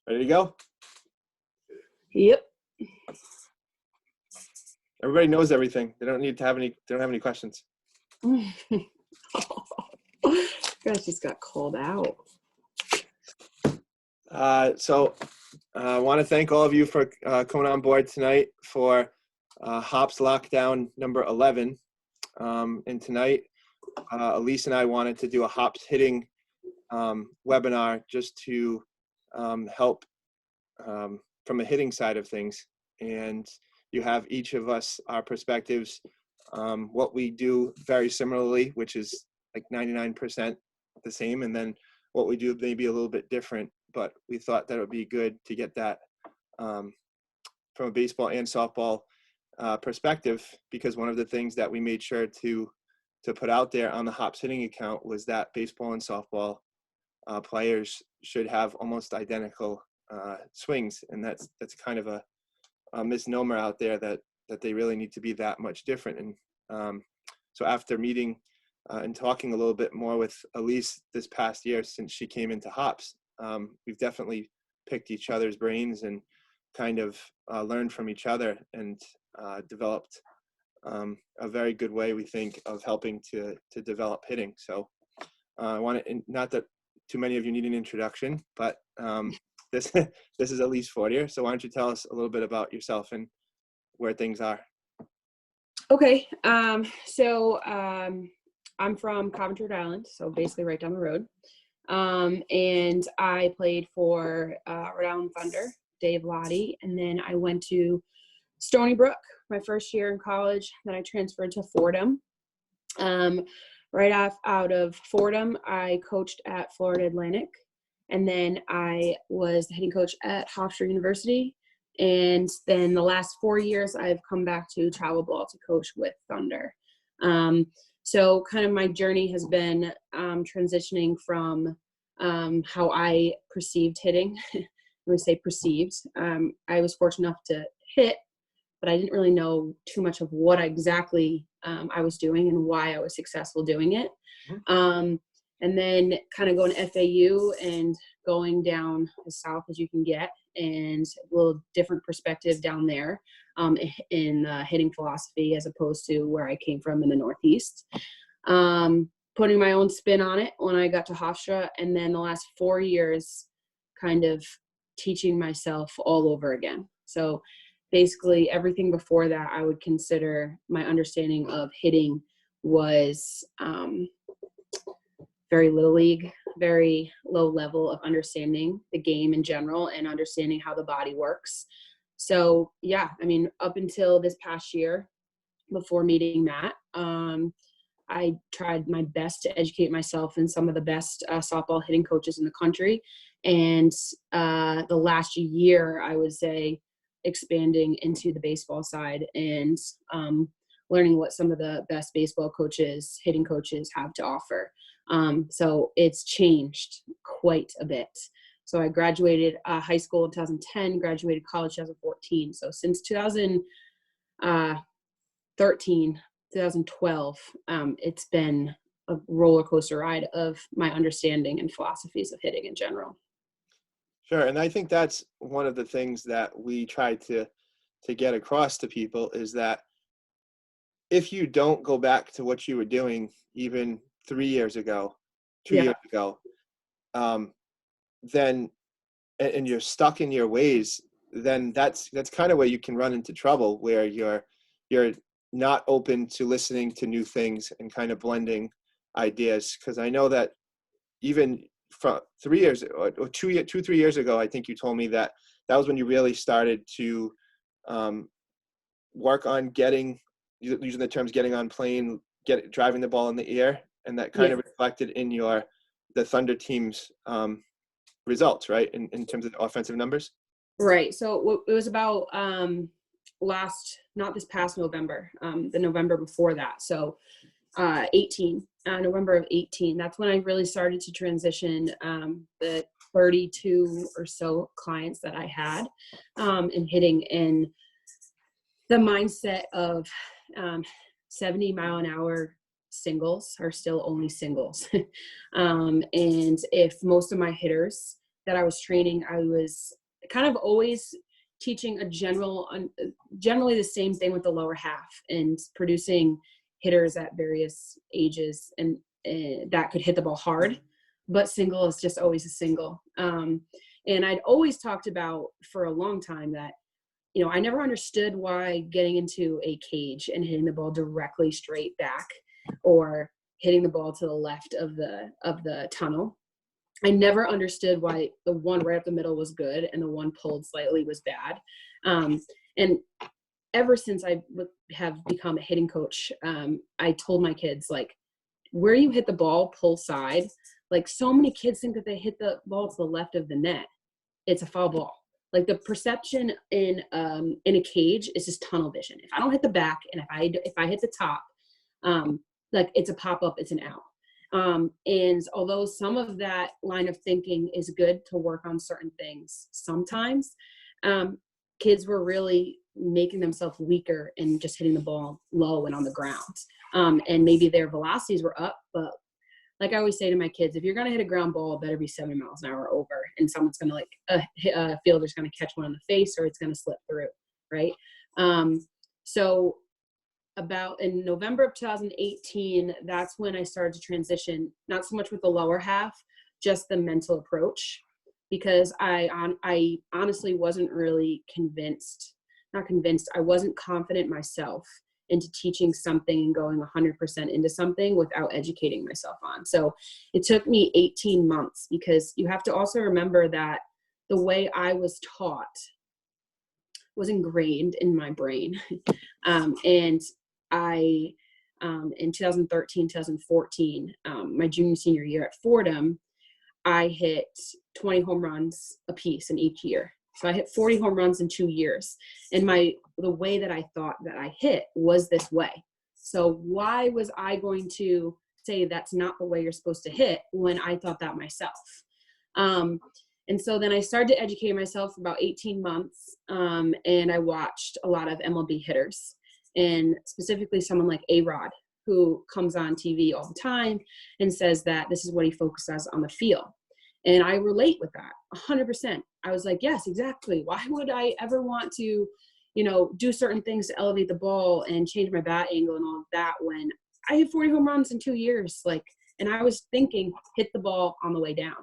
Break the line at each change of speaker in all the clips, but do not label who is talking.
Ready to go?
Yep.
Everybody knows everything. They don't need to have any. They don't have any questions.
Gosh, just got called out.
So I want to thank all of you for coming on board tonight for Hops Lockdown number 11. And tonight, Elise and I wanted to do a Hops hitting webinar just to help from a hitting side of things. And you have each of us our perspectives, what we do very similarly, which is like 99% the same, and then what we do maybe a little bit different. But we thought that it would be good to get that from a baseball and softball perspective, because one of the things that we made sure to put out there on the Hops hitting account was that baseball and softball players should have almost identical swings, and that's kind of a misnomer out there that they really need to be that much different. And so after meeting and talking a little bit more with Elise this past year since she came into Hops, we've definitely picked each other's brains and kind of learned from each other and developed a very good way, we think, of helping to develop hitting. So I want to, not that too many of you need an introduction, but this is Elise Fortier. So why don't you tell us a little bit about yourself and where things are?
Okay. So I'm from Coventry, Rhode Island, so basically right down the road. And I played for Rhode Island Thunder, Dave Lottie, and then I went to Stony Brook my first year in college. Then I transferred to Fordham. Right out of Fordham, I coached at Florida Atlantic, and then I was the hitting coach at Hofstra University. And then the last 4 years, I've come back to travel ball to coach with Thunder. So kind of my journey has been transitioning from how I perceived hitting. When we say perceived, I was fortunate enough to hit, but I didn't really know too much of what exactly I was doing and why I was successful doing it. And then kind of going to FAU and going down as south as you can get, and a little different perspective down there in hitting philosophy as opposed to where I came from in the Northeast. Putting my own spin on it when I got to Hofstra, and then the last 4 years kind of teaching myself all over again. So basically everything before that I would consider my understanding of hitting was very little league, very low level of understanding the game in general and understanding how the body works. So yeah, I mean, up until this past year, before meeting Matt, I tried my best to educate myself in some of the best softball hitting coaches in the country. And the last year, I would say, expanding into the baseball side and learning what some of the best baseball coaches, hitting coaches have to offer. So it's changed quite a bit. So I graduated high school in 2010, graduated college 2014. So since 2013, 2012, it's been a roller coaster ride of my understanding and philosophies of hitting in general.
Sure. And I think that's one of the things that we try to get across to people is that if you don't go back to what you were doing even 3 years ago, 2 years ago, then, and you're stuck in your ways, then that's kind of where you can run into trouble, where you're not open to listening to new things and kind of blending ideas. Because I know that even from 3 years or 3 years ago, I think you told me that was when you really started to work on using the terms getting on plane, driving the ball in the air, and that kind of reflected in the Thunder team's results, right? In terms of offensive numbers. Right.
So it was about not this past November, the November before that. So November of 18, that's when I really started to transition the 32 or so clients that I had in hitting in the mindset of 70 mile an hour singles are still only singles. And if most of my hitters that I was training, I was kind of always teaching generally the same thing with the lower half and producing hitters at various ages and that could hit the ball hard, but single is just always a single. And I'd always talked about for a long time that, I never understood why getting into a cage and hitting the ball directly straight back or hitting the ball to the left of the tunnel. I never understood why the one right up the middle was good and the one pulled slightly was bad. And ever since I have become a hitting coach, I told my kids, like, where you hit the ball, pull side. Like, so many kids think that they hit the ball to the left of the net. It's a foul ball. Like, the perception in a cage is just tunnel vision. If I don't hit the back and if I hit the top, like, it's a pop up, it's an out. And although some of that line of thinking is good to work on certain things, sometimes kids were really making themselves weaker and just hitting the ball low and on the ground. And maybe their velocities were up, but like I always say to my kids, if you're going to hit a ground ball, it better be 70 miles an hour over, and someone's going to a fielder's going to catch one in the face or it's going to slip through, right? So about in November of 2018, that's when I started to transition, not so much with the lower half, just the mental approach, because I honestly wasn't really I wasn't confident myself into teaching something and going 100% into something without educating myself on. So it took me 18 months, because you have to also remember that the way I was taught was ingrained in my brain. And I, in 2013, 2014, my junior, senior year at Fordham, I hit 20 home runs a piece in each year. So I hit 40 home runs in 2 years. And the way that I thought that I hit was this way. So why was I going to say that's not the way you're supposed to hit when I thought that myself? And so then I started to educate myself for about 18 months. And I watched a lot of MLB hitters, and specifically someone like A-Rod, who comes on TV all the time and says that this is what he focuses on the field. And I relate with that 100%. I was like, yes, exactly. Why would I ever want to, do certain things to elevate the ball and change my bat angle and all of that when I hit 40 home runs in 2 years? And I was thinking, hit the ball on the way down.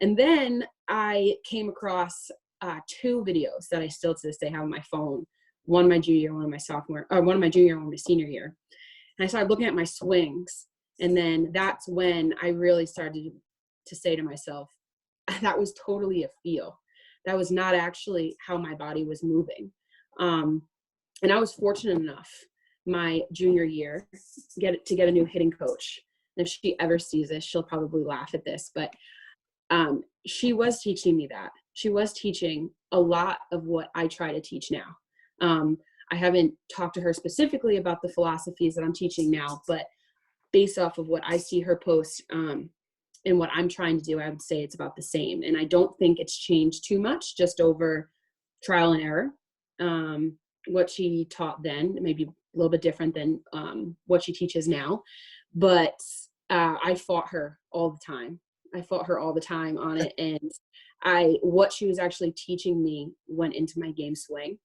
And then I came across 2 videos that I still to this day have on my phone. One my junior year, one of my sophomore, or one of my junior year, one of my senior year. And I started looking at my swings. And then that's when I really started to say to myself, that was totally a feel. That was not actually how my body was moving. And I was fortunate enough my junior year to get a new hitting coach. And if she ever sees this, she'll probably laugh at this, but she was teaching me that. She was teaching a lot of what I try to teach now. I haven't talked to her specifically about the philosophies that I'm teaching now, but based off of what I see her post and what I'm trying to do, I would say it's about the same. And I don't think it's changed too much, just over trial and error. What she taught then may be a little bit different than what she teaches now. But I fought her all the time. I fought her all the time on it. And what she was actually teaching me went into my game swing.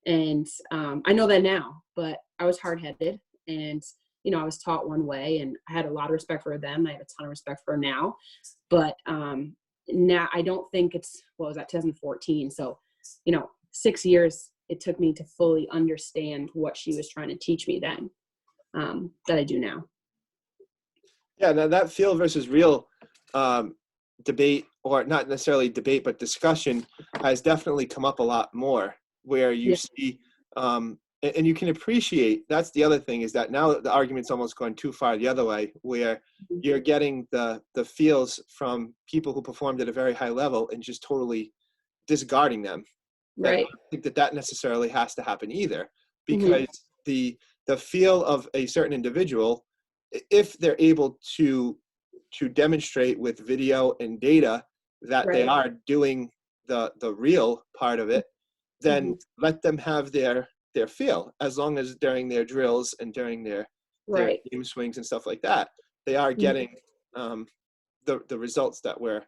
And I know that now, but I was hard-headed, and I was taught one way, and I had a lot of respect for her then. I have a ton of respect for her now, but now I don't think what was that, 2014? So, 6 years it took me to fully understand what she was trying to teach me then, that I do now.
Yeah, now that feel versus real debate, or not necessarily debate, but discussion has definitely come up a lot more, where you see, and you can appreciate, that's the other thing, is that now the argument's almost gone too far the other way, where you're getting the feels from people who performed at a very high level and just totally discarding them.
Right.
And I don't think that necessarily has to happen either, because the feel of a certain individual, if they're able to demonstrate with video and data that they are doing the real part of it, then let them have their feel, as long as during their drills and during their game swings and stuff like that, they are getting the results that we're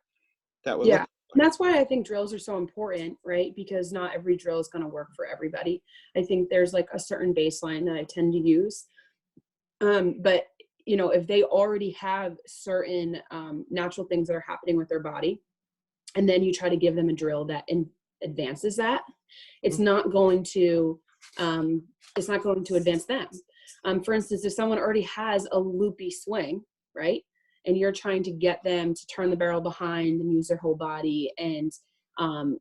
looking
That's why I think drills are so important, right? Because not every drill is going to work for everybody. I think there's like a certain baseline that I tend to use. But you know, if they already have certain natural things that are happening with their body, and then you try to give them a drill that advances that, it's not going to advance them. For instance, if someone already has a loopy swing, right, and you're trying to get them to turn the barrel behind and use their whole body and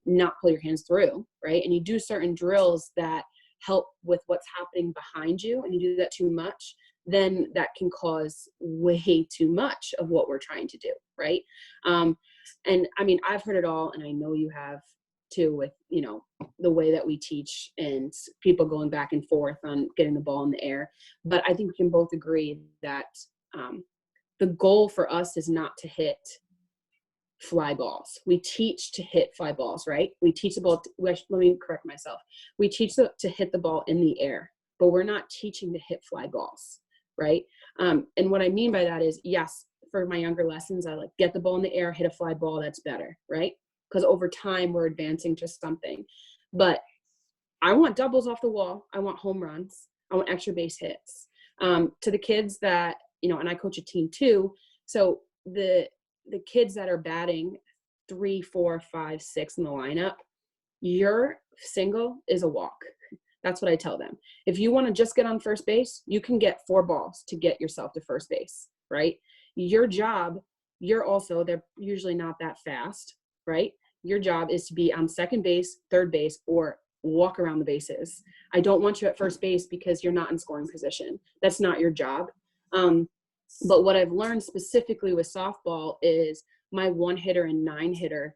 not pull your hands through, right, and you do certain drills that help with what's happening behind you, and you do that too much, then that can cause way too much of what we're trying to do, right? And I mean, I've heard it all, and I know you have too, with, you know, the way that we teach and people going back and forth on getting the ball in the air. But I think we can both agree that the goal for us is not to hit fly balls. We teach to hit fly balls, right? We teach the ball, let me correct myself. We teach to hit the ball in the air, but we're not teaching to hit fly balls, right? And what I mean by that is, yes, for my younger lessons, I like get the ball in the air, hit a fly ball, that's better, right? Because over time we're advancing to something. But I want doubles off the wall. I want home runs. I want extra base hits. To the kids that, you know, and I coach a team too. So the kids that are batting 3, 4, 5, 6 in the lineup, your single is a walk. That's what I tell them. If you want to just get on first base, you can get 4 balls to get yourself to first base, right? Your job, they're usually not that fast, right? Your job is to be on second base, third base, or walk around the bases. I don't want you at first base because you're not in scoring position. That's not your job. But what I've learned specifically with softball is my 1-hitter and 9-hitter,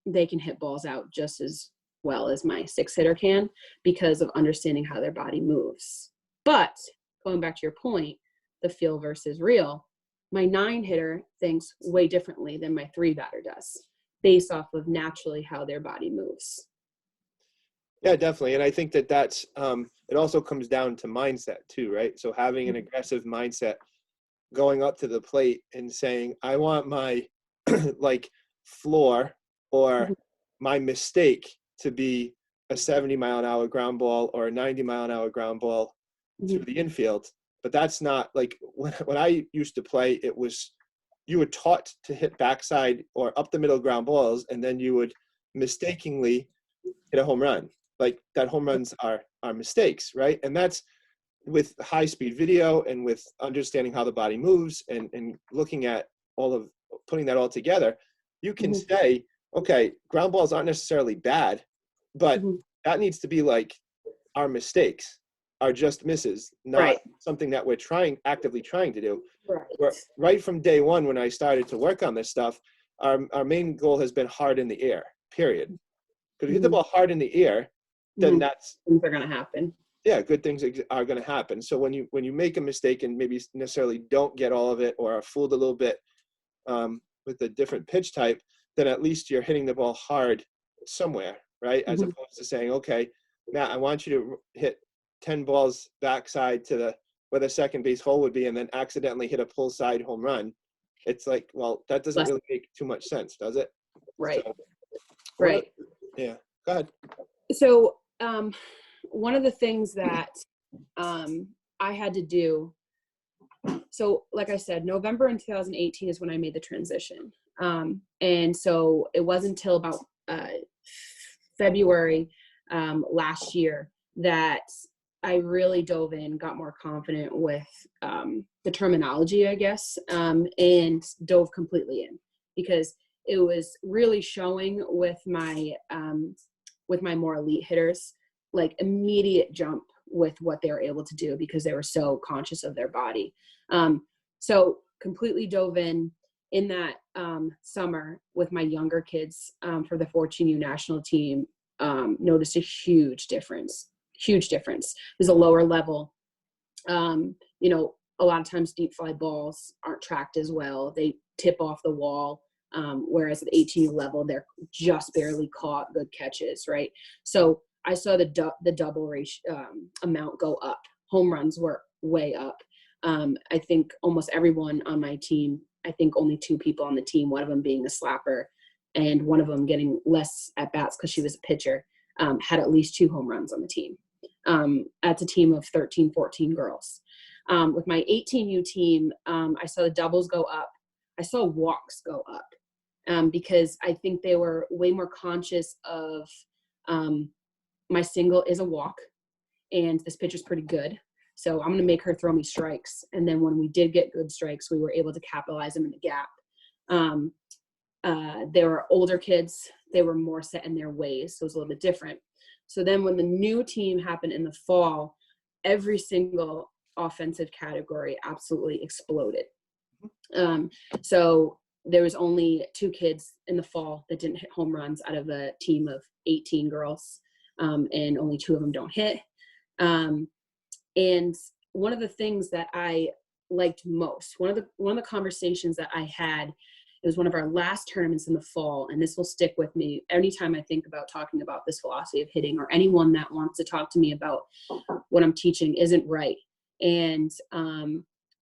they can hit balls out just as well as my 6-hitter can because of understanding how their body moves. But going back to your point, the feel versus real, my 9-hitter thinks way differently than my 3-batter does based off of naturally how their body moves.
Yeah, definitely. And I think that that's, it also comes down to mindset too, right? So having an aggressive mindset, going up to the plate and saying, I want my like floor or my mistake to be a 70-mile-an-hour ground ball or a 90-mile-an-hour ground ball to the infield. But that's not like when I used to play, it was, you were taught to hit backside or up the middle ground balls, and then you would mistakenly hit a home run. Like that home runs are mistakes, right? And that's with high speed video and with understanding how the body moves and looking at all of putting that all together, you can say, okay, ground balls aren't necessarily bad, but that needs to be like our mistakes are just misses, not something that we're actively trying to do. Right from day one, when I started to work on this stuff, our main goal has been hard in the air, period. Because if you hit the ball hard in the air, then that's
things are going to happen.
Yeah, good things are going to happen. So when you make a mistake and maybe necessarily don't get all of it or are fooled a little bit with a different pitch type, then at least you're hitting the ball hard somewhere, right? As opposed to saying, okay, Matt, I want you to hit 10 balls backside to where the second base hole would be, and then accidentally hit a pull side home run. It's like, well, that doesn't really make too much sense, does it?
Right.
So,
Right.
Yeah. Go ahead.
So one of the things that I had to do, so like I said, November in 2018 is when I made the transition. And so it wasn't until about February last year that I really dove in, got more confident with the terminology, I guess, and dove completely in because it was really showing with my more elite hitters, like immediate jump with what they were able to do because they were so conscious of their body. So completely dove in that summer with my younger kids for the 14U national team, noticed a huge difference. There's a lower level. You know, a lot of times deep fly balls aren't tracked as well. They tip off the wall. Whereas at 18U level, they're just barely caught, good catches, right? So I saw the double ratio amount go up. Home runs were way up. I think almost everyone on my team I think only 2 people on the team, one of them being the slapper and one of them getting less at bats because she was a pitcher, had at least 2 home runs on the team. That's a team of 13, 14 girls. With my 18U team, I saw the doubles go up. I saw walks go up because I think they were way more conscious of my single is a walk and this pitcher's pretty good. So I'm going to make her throw me strikes. And then when we did get good strikes, we were able to capitalize them in the gap. They were older kids. They were more set in their ways. So it was a little bit different. So then when the new team happened in the fall, every single offensive category absolutely exploded. So there was only 2 kids in the fall that didn't hit home runs out of a team of 18 girls. And only 2 of them don't hit. And one of the things that I liked most, one of the conversations that I had, it was one of our last tournaments in the fall, and this will stick with me anytime I think about talking about this philosophy of hitting, or anyone that wants to talk to me about what I'm teaching isn't right. And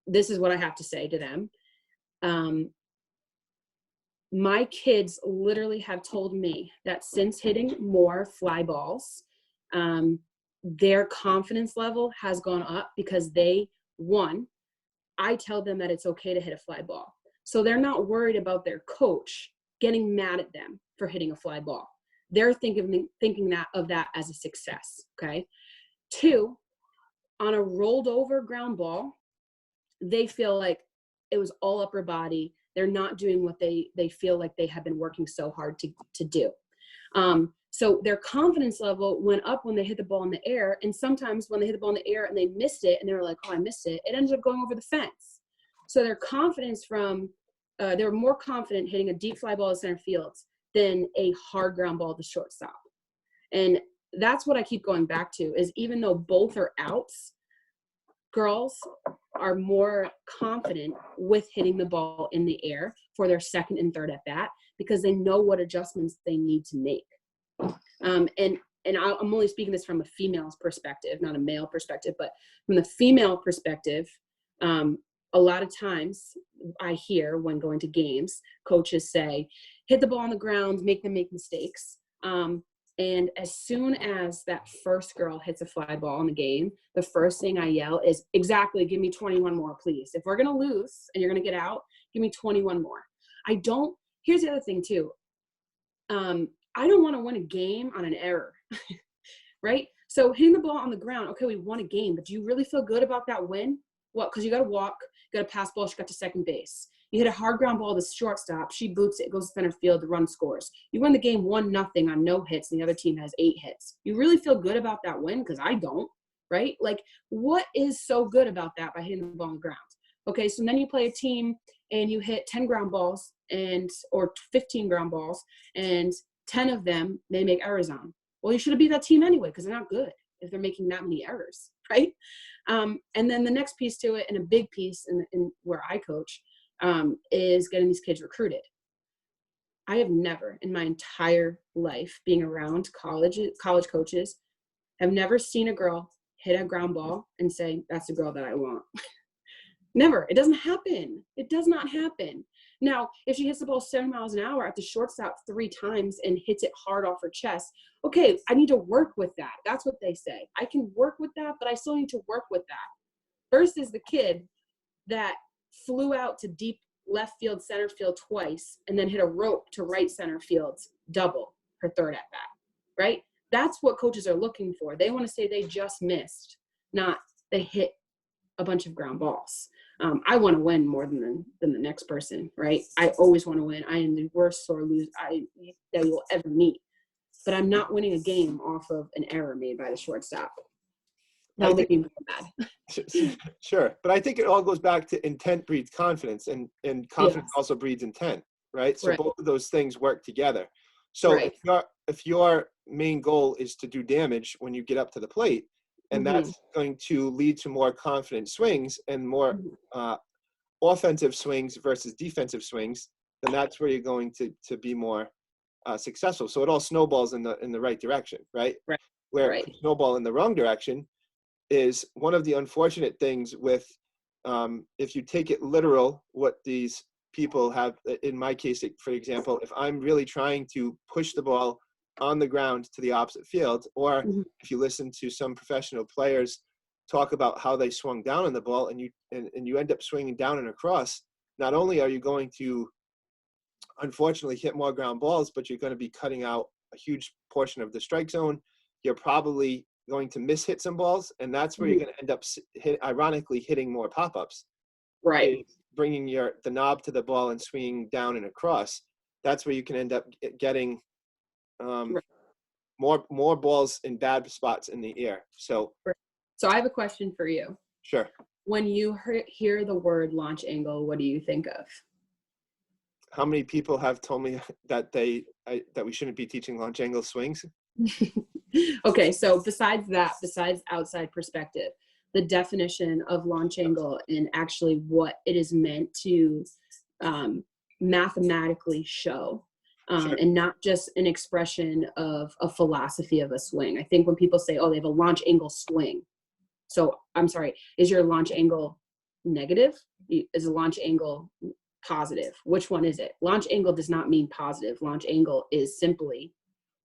this is what I have to say to them. My kids literally have told me that since hitting more fly balls, their confidence level has gone up because I tell them that it's okay to hit a fly ball. So they're not worried about their coach getting mad at them for hitting a fly ball. They're thinking of that as a success, okay? 2, on a rolled over ground ball, they feel like it was all upper body. They're not doing what they feel like they have been working so hard to do. So their confidence level went up when they hit the ball in the air. And sometimes when they hit the ball in the air and they missed it and they were like, oh, I missed it, it ended up going over the fence. So their confidence they were more confident hitting a deep fly ball to center field than a hard ground ball to shortstop. And that's what I keep going back to, is even though both are outs, girls are more confident with hitting the ball in the air for their second and third at bat because they know what adjustments they need to make. And I'm only speaking this from a female's perspective, not a male perspective, but from the female perspective, a lot of times I hear when going to games, coaches say, hit the ball on the ground, make them make mistakes. And as soon as that first girl hits a fly ball in the game, the first thing I yell is, exactly, give me 21 more, please. If we're going to lose and you're going to get out, give me 21 more. Here's the other thing too. I don't want to win a game on an error, right? So hitting the ball on the ground, okay, we won a game, but do you really feel good about that win? What? Because you got to walk, you got to pass ball, she got to second base. You hit a hard ground ball to shortstop, she boots it, goes to center field, the run scores. You win the game 1-0 on no hits, and the other team has 8 hits. You really feel good about that win? Because I don't, right? Like, what is so good about that by hitting the ball on the ground? Okay, so then you play a team and you hit 10 ground balls or 15 ground balls, and 10 of them they make errors on. Well, you should have beat that team anyway because they're not good if they're making that many errors, right? And then the next piece to it, and a big piece in where I coach, is getting these kids recruited. I have never in my entire life being around college coaches, have never seen a girl hit a ground ball and say, that's the girl that I want. Never. It doesn't happen. It does not happen. Now, if she hits the ball 7 miles an hour at the shortstop 3 times and hits it hard off her chest, okay, I need to work with that. That's what they say. I can work with that, but I still need to work with that. Versus the kid that flew out to deep left field, center field twice, and then hit a rope to right center field double her third at bat, right? That's what coaches are looking for. They want to say they just missed, not they hit a bunch of ground balls. I want to win more than the next person, right? I always want to win. I am the worst sore loser that you will ever meet. But I'm not winning a game off of an error made by the shortstop. That'll make me more mad.
Sure. But I think it all goes back to intent breeds confidence, and confidence also breeds intent, right? So both of those things work together. So if your main goal is to do damage when you get up to the plate, and that's going to lead to more confident swings and more offensive swings versus defensive swings, then that's where you're going to be more successful. So it all snowballs in the right direction, right? Where snowball in the wrong direction is one of the unfortunate things with, if you take it literal, what these people have, in my case, for example, if I'm really trying to push the ball on the ground to the opposite field, or
Mhm.
if you listen to some professional players talk about how they swung down on the ball, and you end up swinging down and across, not only are you going to unfortunately hit more ground balls, but you're going to be cutting out a huge portion of the strike zone. You're probably going to miss hit some balls, and that's where you're
Mhm.
going to end up ironically hitting more pop-ups,
Right.
is bringing the knob to the ball and swinging down and across. That's where you can end up getting
Right.
more balls in bad spots in the air. So
Right. So I have a question for you.
sure.
When you hear the word launch angle, what do you think of?
How many people have told me that that we shouldn't be teaching launch angle swings?
Okay, so besides outside perspective, the definition of launch angle and actually what it is meant to um, mathematically show,
Sure.
and not just an expression of a philosophy of a swing. I think when people say, oh, they have a launch angle swing. So I'm sorry, is your launch angle negative? Is a launch angle positive? Which one is it? Launch angle does not mean positive. Launch angle is simply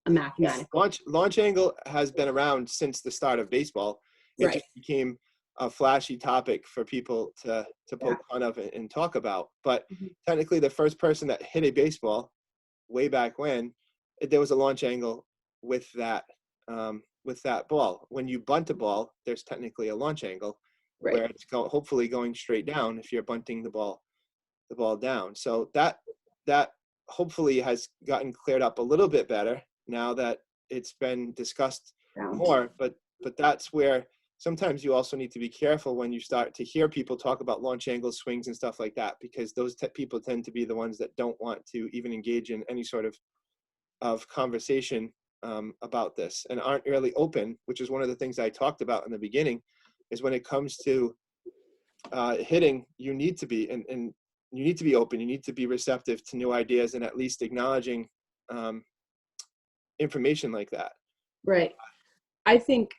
a
Yeah,
mathematical.
launch angle has been around since the start of baseball. It
Right.
just became a flashy topic for people to
Yeah.
poke fun of and talk about. But
Mhm.
technically, the first person that hit a baseball way back when, there was a launch angle with that ball. When you bunt a ball, there's technically a launch angle
Right.
where it's hopefully going straight down if you're bunting the ball down. So that hopefully has gotten cleared up a little bit better now that it's been discussed
Down.
more. But that's where sometimes you also need to be careful when you start to hear people talk about launch angle swings and stuff like that, because those people tend to be the ones that don't want to even engage in any sort of conversation about this, and aren't really open, which is one of the things I talked about in the beginning, is when it comes to hitting, you need to be, and you need to be open, you need to be receptive to new ideas and at least acknowledging um, information like that.
Right. I think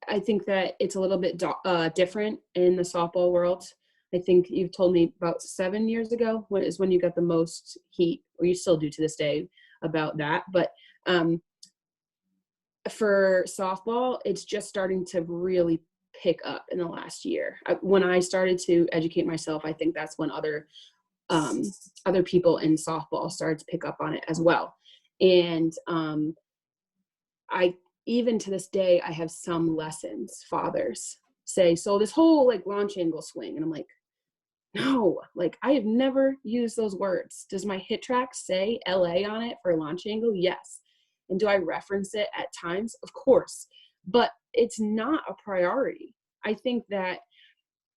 I think that it's a little bit different in the softball world. I think you've told me about 7 years ago when you got the most heat, or you still do to this day, about that. But um, for softball, it's just starting to really pick up in the last year. When I started to educate myself, I think that's when um, other people in softball started to pick up on it as well. And I even to this day, I have some lessons, fathers say, so this whole like launch angle swing. And I'm like, no, like I have never used those words. Does my hit track say LA on it for launch angle? Yes. And do I reference it at times? Of course. But it's not a priority. I think that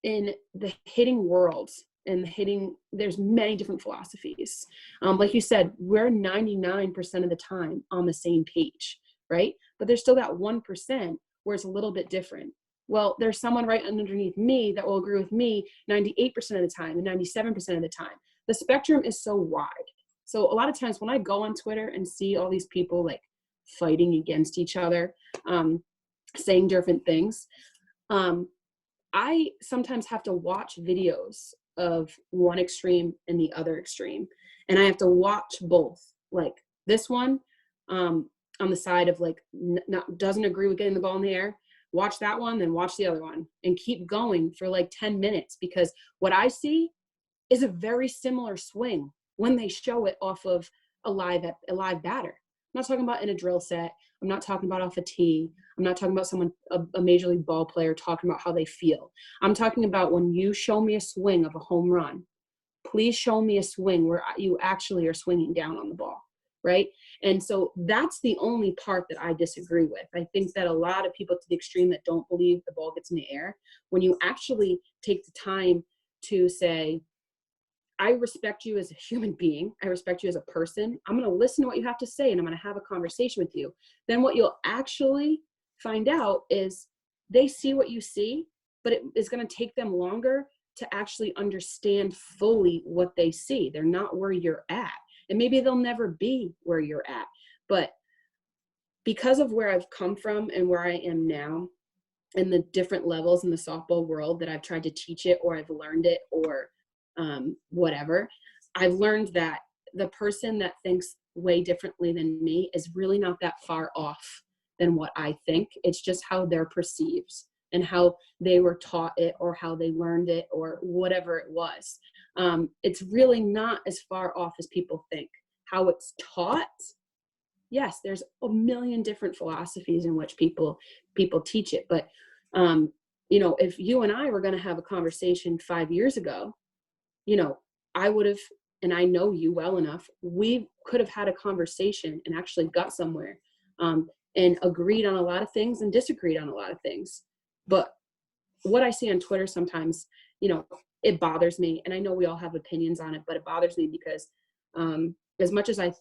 in the hitting world and the hitting, there's many different philosophies. Like you said, we're 99% of the time on the same page, right? But there's still that 1% where it's a little bit different. Well, there's someone right underneath me that will agree with me 98% of the time and 97% of the time. The spectrum is so wide. So a lot of times when I go on Twitter and see all these people like fighting against each other, saying different things, um, I sometimes have to watch videos of one extreme and the other extreme. And I have to watch both. Like this one, on the side of like not doesn't agree with getting the ball in the air. Watch that one, then watch the other one, and keep going for like 10 minutes, because what I see is a very similar swing when they show it off of a live batter. I'm not talking about in a drill set. I'm not talking about off a tee. I'm not talking about a major league ball player talking about how they feel. I'm talking about when you show me a swing of a home run, please show me a swing where you actually are swinging down on the ball, right? And so that's the only part that I disagree with. I think that a lot of people to the extreme that don't believe the ball gets in the air, when you actually take the time to say, I respect you as a human being. I respect you as a person. I'm going to listen to what you have to say and I'm going to have a conversation with you. Then what you'll actually find out is they see what you see, but it is going to take them longer to actually understand fully what they see. They're not where you're at. And maybe they'll never be where you're at. But because of where I've come from and where I am now, and the different levels in the softball world that I've tried to teach it, or I've learned it, or whatever. I've learned that the person that thinks way differently than me is really not that far off than what I think. It's just how they're perceived and how they were taught it or how they learned it or whatever it was. It's really not as far off as people think. How it's taught, yes, there's a million different philosophies in which people teach it. But, if you and I were going to have a conversation 5 years ago, I would have, and I know you well enough, we could have had a conversation and actually got somewhere, and agreed on a lot of things and disagreed on a lot of things. But what I see on Twitter sometimes, it bothers me. And I know we all have opinions on it, but it bothers me because as much as I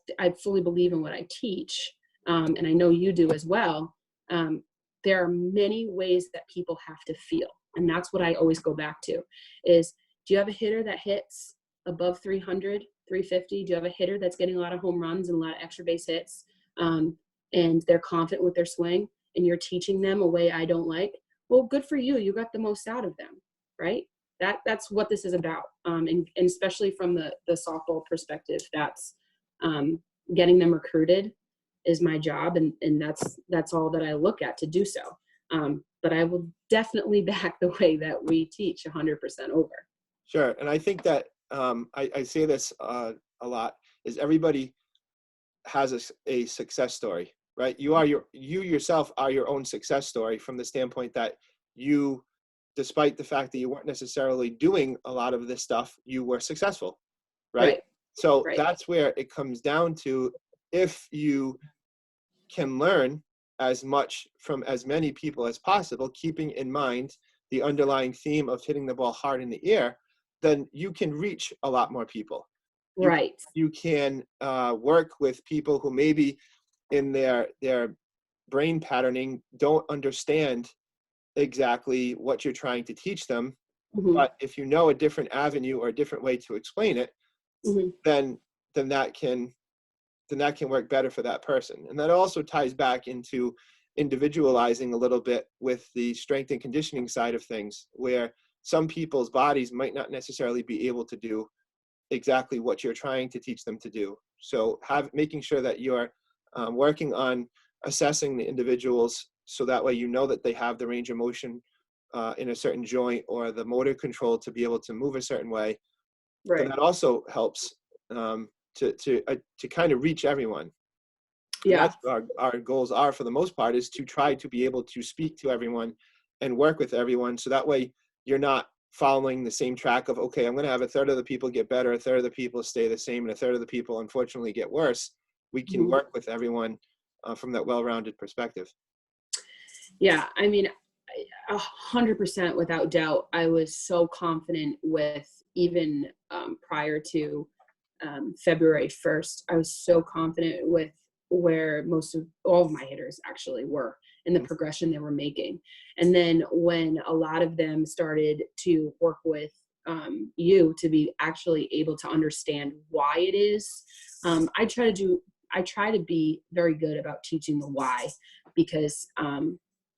fully believe in what I teach, and I know you do as well, there are many ways that people have to feel. And that's what I always go back to is, do you have a hitter that hits above 300, 350? Do you have a hitter that's getting a lot of home runs and a lot of extra base hits, and they're confident with their swing, and you're teaching them a way I don't like? Well, good for you. You got the most out of them, right? That's what this is about. And especially from the softball perspective, that's getting them recruited is my job. And that's all that I look at to do so. But I will definitely back the way that we teach 100% over.
Sure. And I think that I say this a lot, is everybody has a success story, right? You yourself are your own success story from the standpoint that you, despite the fact that you weren't necessarily doing a lot of this stuff, you were successful, right? So that's where it comes down to, if you can learn as much from as many people as possible, keeping in mind the underlying theme of hitting the ball hard in the air, then you can reach a lot more people. You can work with people who maybe in their brain patterning don't understand exactly what you're trying to teach them. Mm-hmm. But if you know a different avenue or a different way to explain it, mm-hmm. then that can work better for that person. And that also ties back into individualizing a little bit with the strength and conditioning side of things, where some people's bodies might not necessarily be able to do exactly what you're trying to teach them to do. So making sure that you're working on assessing the individuals, so that way you know that they have the range of motion in a certain joint or the motor control to be able to move a certain way. Right. And that also helps to kind of reach everyone. Yeah. And that's our goals are, for the most part, is to try to be able to speak to everyone and work with everyone. So that way you're not following the same track of, okay, I'm going to have a third of the people get better, a third of the people stay the same, and a third of the people unfortunately get worse. We can mm-hmm. work with everyone from that well-rounded perspective. Yeah, I mean, 100% without doubt, I was so confident with, even prior to February 1st, I was so confident with where all of my hitters actually were and the progression they were making. And then when a lot of them started to work with you to be actually able to understand why it is, I try to be very good about teaching the why, because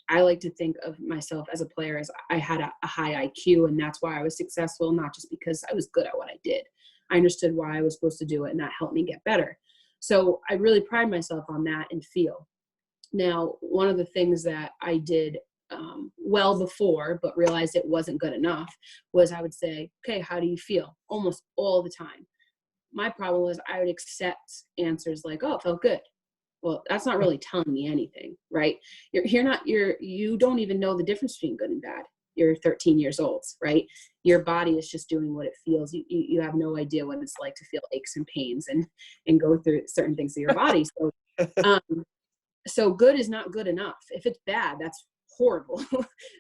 I like to think of myself as a player as I had a high IQ, and that's why I was successful, not just because I was good at what I did. I understood why I was supposed to do it, and that helped me get better. So I really pride myself on that and feel. Now, one of the things that I did well before, but realized it wasn't good enough, was I would say, okay, how do you feel? Almost all the time. My problem was I would accept answers like, oh, it felt good. Well, that's not really telling me anything, right? You don't even know the difference between good and bad. You're 13 years old, right? Your body is just doing what it feels. You have no idea what it's like to feel aches and pains and go through certain things in your body. So, so good is not good enough. If it's bad, that's horrible,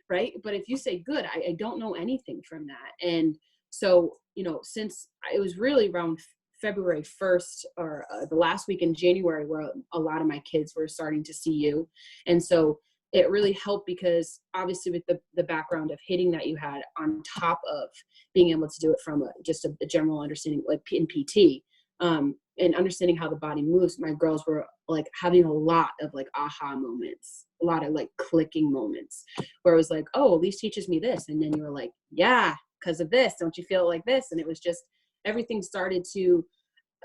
right? But if you say good, I don't know anything from that. And so, since it was really around February 1st or the last week in January where a lot of my kids were starting to see you. And so it really helped, because obviously with the background of hitting that you had, on top of being able to do it from just a general understanding, like in PT, and understanding how the body moves, my girls were like having a lot of like aha moments, a lot of like clicking moments where it was like, oh, Elise teaches me this. And then you were like, yeah,
because of this. Don't you feel it like this? And it was just, everything started to,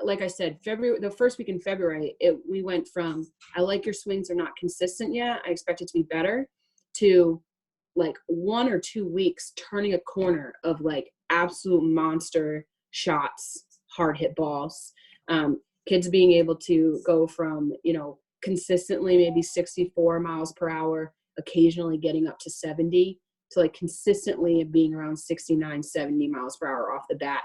like I said, the first week in February, we went from, I like your swings are not consistent yet, I expect it to be better, to like 1 or 2 weeks turning a corner of like absolute monster shots, hard hit balls. Kids being able to go from, consistently maybe 64 miles per hour, occasionally getting up to 70, to like consistently being around 69, 70 miles per hour off the bat.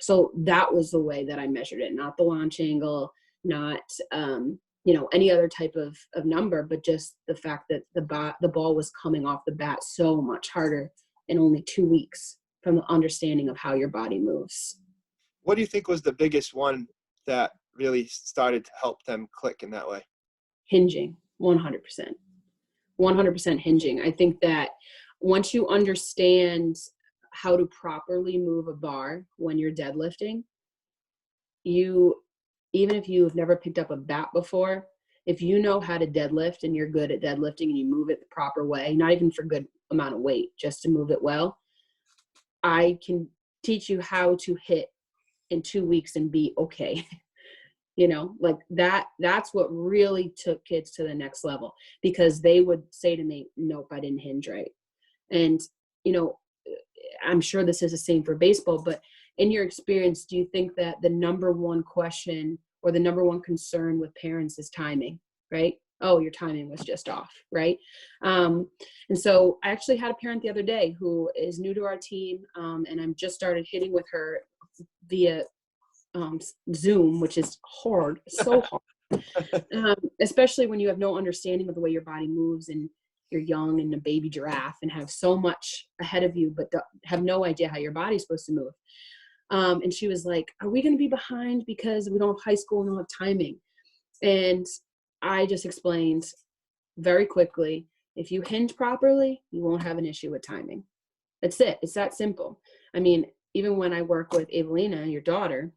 So that was the way that I measured it, not the launch angle, not, any other type of number, but just the fact that the ball was coming off the bat so much harder in only 2 weeks from the understanding of how your body moves.
What do you think was the biggest one that really started to help them click in that way?
Hinging, 100%. 100% hinging. I think that once you understand how to properly move a bar when you're deadlifting, even if you've never picked up a bat before, if you know how to deadlift and you're good at deadlifting and you move it the proper way, not even for good amount of weight, just to move it well, I can teach you how to hit in 2 weeks and be okay. Like that's what really took kids to the next level, because they would say to me, nope, I didn't hinge right. And, I'm sure this is the same for baseball, but in your experience, do you think that the number one question or the number one concern with parents is timing, right? Oh, your timing was just off, right? And so I actually had a parent the other day who is new to our team, and I'm just started hitting with her via Zoom, which is hard, so hard, especially when you have no understanding of the way your body moves and you're young and a baby giraffe and have so much ahead of you, but have no idea how your body's supposed to move. And she was like, are we going to be behind because we don't have high school and we don't have timing? And I just explained very quickly, if you hinge properly, you won't have an issue with timing. That's it. It's that simple. I mean, even when I work with Evelina, your daughter,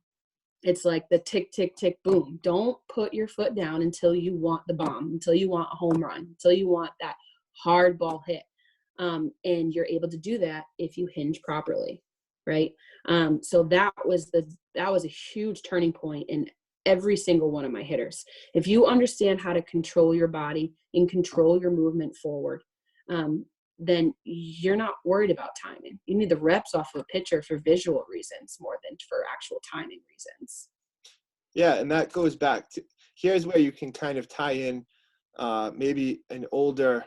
it's like the tick, tick, tick, boom. Don't put your foot down until you want the bomb, until you want a home run, until you want that hard ball hit. And you're able to do that if you hinge properly, right? So that was a huge turning point in every single one of my hitters. If you understand how to control your body and control your movement forward, then you're not worried about timing. You need the reps off of a pitcher for visual reasons more than for actual timing reasons.
Yeah, and that goes back to, here's where you can kind of tie in maybe an older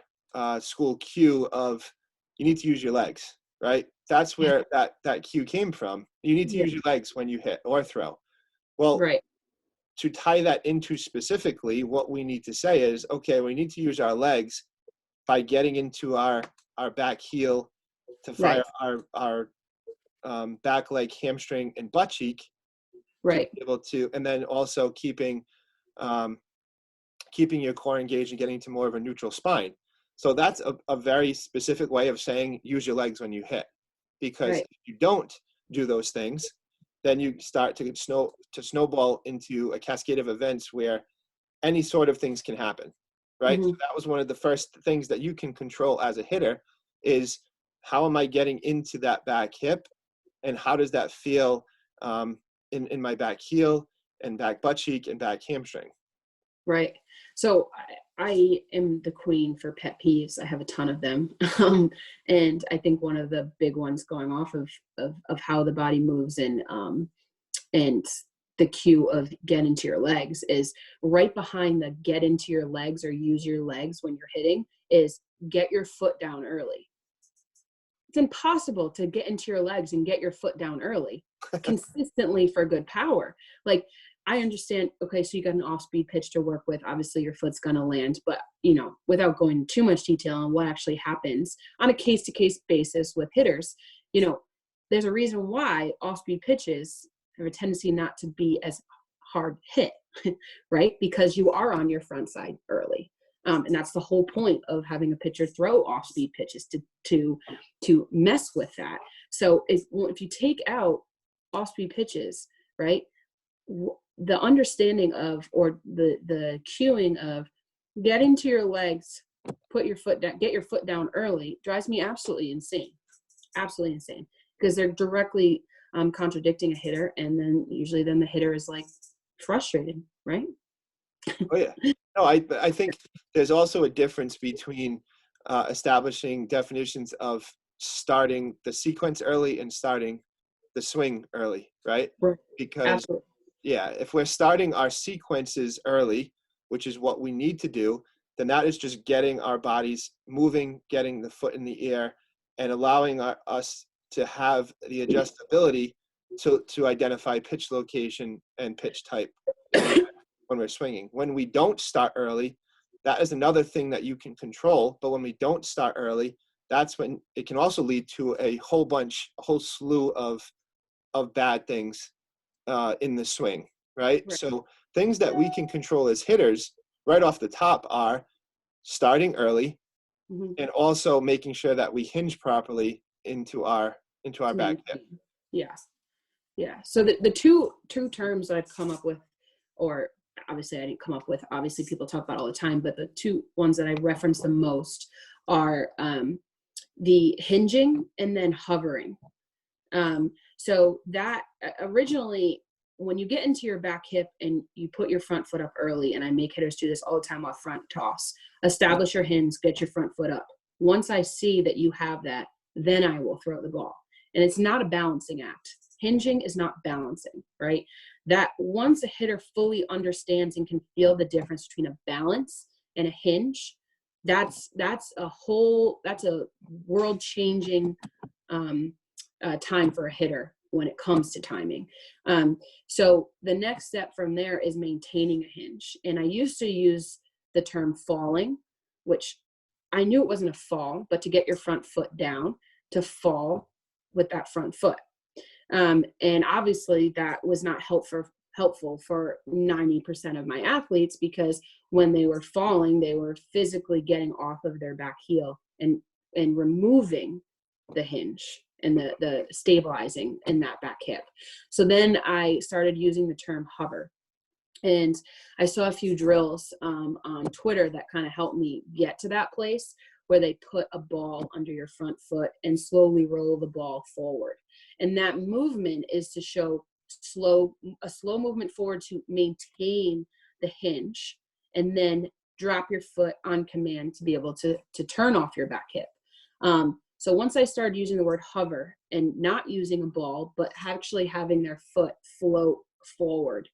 school cue of you need to use your legs, right? That's where that cue came from. You need to use your legs when you hit or throw. Well,
right.
To tie that into specifically, what we need to say is, okay, we need to use our legs by getting into our back heel to fire our back leg, hamstring, and butt cheek.
Right.
To be able to, and then also keeping your core engaged and getting to more of a neutral spine. So that's a very specific way of saying use your legs when you hit, because if you don't do those things, then you start to snowball into a cascade of events where any sort of things can happen, right?
Mm-hmm.
So that was one of the first things that you can control as a hitter is, how am I getting into that back hip, and how does that feel in my back heel and back butt cheek and back hamstring? Right.
So I am the queen for pet peeves. I have a ton of them. And I think one of the big ones going off of how the body moves and the cue of get into your legs is right behind the get into your legs or use your legs when you're hitting is get your foot down early. It's impossible to get into your legs and get your foot down early consistently for good power. Like, I understand, okay, so you got an off-speed pitch to work with. Obviously, your foot's going to land. But, without going into too much detail on what actually happens on a case-to-case basis with hitters, there's a reason why off-speed pitches have a tendency not to be as hard hit, right? Because you are on your front side early. And that's the whole point of having a pitcher throw off-speed pitches to mess with that. So if you take out off-speed pitches, right, the understanding of, or the cueing of get into your legs, put your foot down, get your foot down early drives me absolutely insane. absolutely insane, because they're directly contradicting a hitter, and then usually then the hitter is like frustrated, right?
Oh yeah. No, I think there's also a difference between establishing definitions of starting the sequence early and starting the swing early, right?
Right.
Because
Absolutely.
yeah, if we're starting our sequences early, which is what we need to do, then that is just getting our bodies moving, getting the foot in the air, and allowing us to have the adjustability to identify pitch location and pitch type when we're swinging. When we don't start early, that is another thing that you can control. But when we don't start early, that's when it can also lead to a whole slew of bad things in the swing, right?
Right.
So things that we can control as hitters right off the top are starting early
Mm-hmm.
and also making sure that we hinge properly into our back hip.
Yes. Yeah. So the two terms that I've come up with, or obviously I didn't come up with, obviously people talk about all the time, but the two ones that I reference the most are the hinging and then hovering. So that originally, when you get into your back hip and you put your front foot up early, and I make hitters do this all the time off front toss, establish your hinge, get your front foot up. Once I see that you have that, then I will throw the ball. And it's not a balancing act. Hinging is not balancing, right? That once a hitter fully understands and can feel the difference between a balance and a hinge, that's a world changing time for a hitter when it comes to timing. So the next step from there is maintaining a hinge. And I used to use the term falling, which I knew it wasn't a fall, but to get your front foot down, to fall with that front foot. And obviously that was not helpful for 90% of my athletes, because when they were falling, they were physically getting off of their back heel and removing the hinge and the stabilizing in that back hip. So then I started using the term hover. And I saw a few drills on Twitter that kind of helped me get to that place where they put a ball under your front foot and slowly roll the ball forward. And that movement is to show a slow movement forward to maintain the hinge, and then drop your foot on command to be able to turn off your back hip. So once I started using the word hover and not using a ball, but actually having their foot float forward,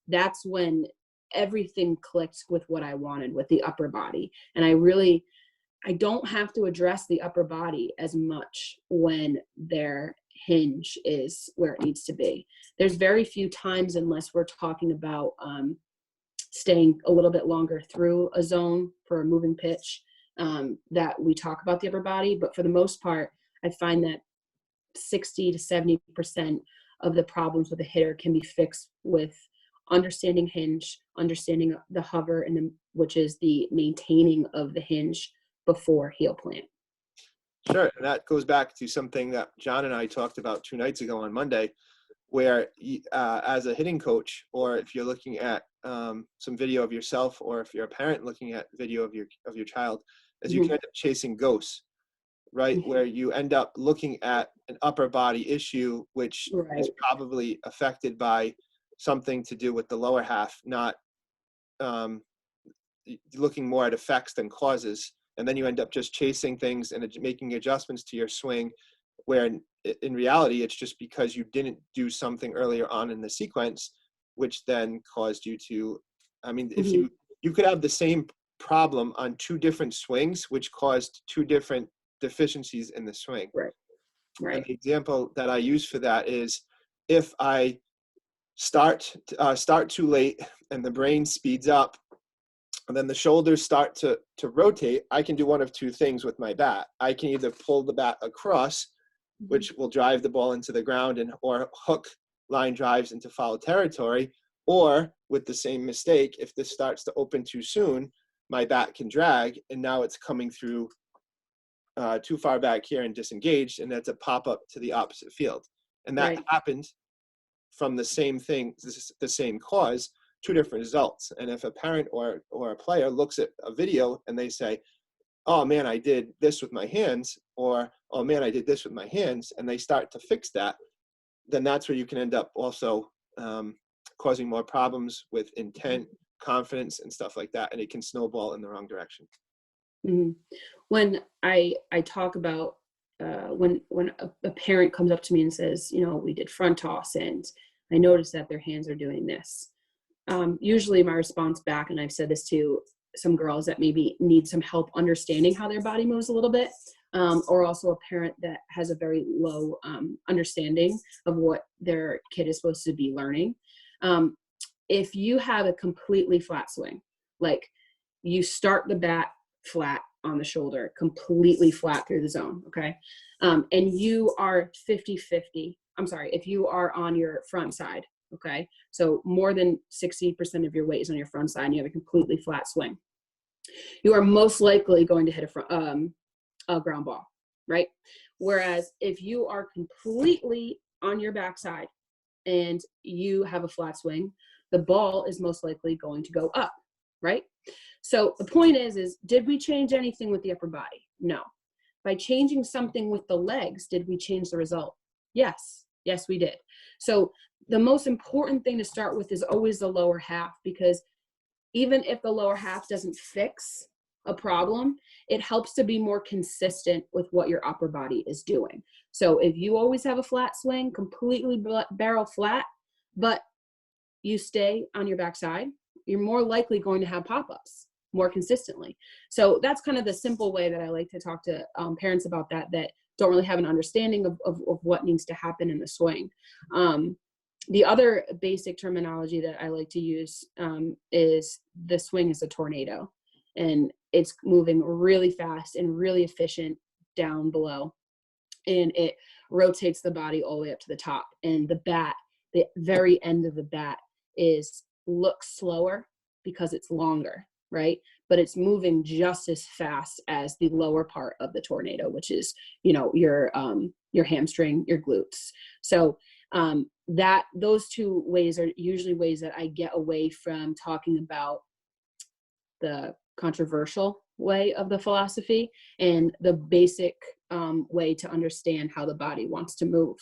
that's when everything clicked with what I wanted with the upper body. And I don't have to address the upper body as much when their hinge is where it needs to be. There's very few times, unless we're talking about staying a little bit longer through a zone for a moving pitch, that we talk about the upper body. But for the most part, I find that 60 to 70% of the problems with a hitter can be fixed with understanding hinge, understanding the hover, and then which is the maintaining of the hinge before heel plant.
Sure, and that goes back to something that John and I talked about 2 nights ago on Monday, where as a hitting coach, or if you're looking at some video of yourself, or if you're a parent looking at video of your child, as you can end up chasing ghosts, right? Where you end up looking at an upper body issue, which is probably affected by something to do with the lower half, not looking more at effects than causes. And then you end up just chasing things and making adjustments to your swing, where in reality, it's just because you didn't do something earlier on in the sequence, which then caused you to, I mean, if you could have the same problem on 2 different swings, which caused 2 different deficiencies in the swing.
Right.
And the example that I use for that is, if I start too late and the brain speeds up, and then the shoulders start to rotate, I can do one of 2 things with my bat. I can either pull the bat across, which will drive the ball into the ground, or hook line drives into foul territory, or with the same mistake, if this starts to open too soon, my bat can drag, and now it's coming through too far back here and disengaged, and that's a pop-up to the opposite field. And that happened from the same thing, the same cause, 2 different results. And if a parent or a player looks at a video and they say, oh man, I did this with my hands, or, oh man, I did this with my hands, and they start to fix that, then that's where you can end up also causing more problems with intent, confidence, and stuff like that. And it can snowball in the wrong direction.
Mm-hmm. When I talk about when a parent comes up to me and says, we did front toss and I noticed that their hands are doing this. Usually my response back, and I've said this to some girls that maybe need some help understanding how their body moves a little bit, or also a parent that has a very low understanding of what their kid is supposed to be learning. If you have a completely flat swing, like you start the bat flat on the shoulder, completely flat through the zone, okay? And you are 50-50. I'm sorry, if you are on your front side, okay? So more than 60% of your weight is on your front side and you have a completely flat swing. You are most likely going to hit a ground ball, right? Whereas if you are completely on your backside and you have a flat swing, the ball is most likely going to go up, right? So the point is did we change anything with the upper body? No. By changing something with the legs, did we change the result? Yes. Yes, we did. So the most important thing to start with is always the lower half, because even if the lower half doesn't fix a problem, it helps to be more consistent with what your upper body is doing. So if you always have a flat swing, completely barrel flat, but you stay on your backside, you're more likely going to have pop-ups more consistently. So that's kind of the simple way that I like to talk to parents about that don't really have an understanding of what needs to happen in the swing. The other basic terminology that I like to use is the swing is a tornado, and it's moving really fast and really efficient down below, and it rotates the body all the way up to the top. And the bat, the very end of the bat, looks slower because it's longer, right? But it's moving just as fast as the lower part of the tornado, which is, your hamstring, your glutes. So those two ways are usually ways that I get away from talking about the controversial way of the philosophy and the basic way to understand how the body wants to move.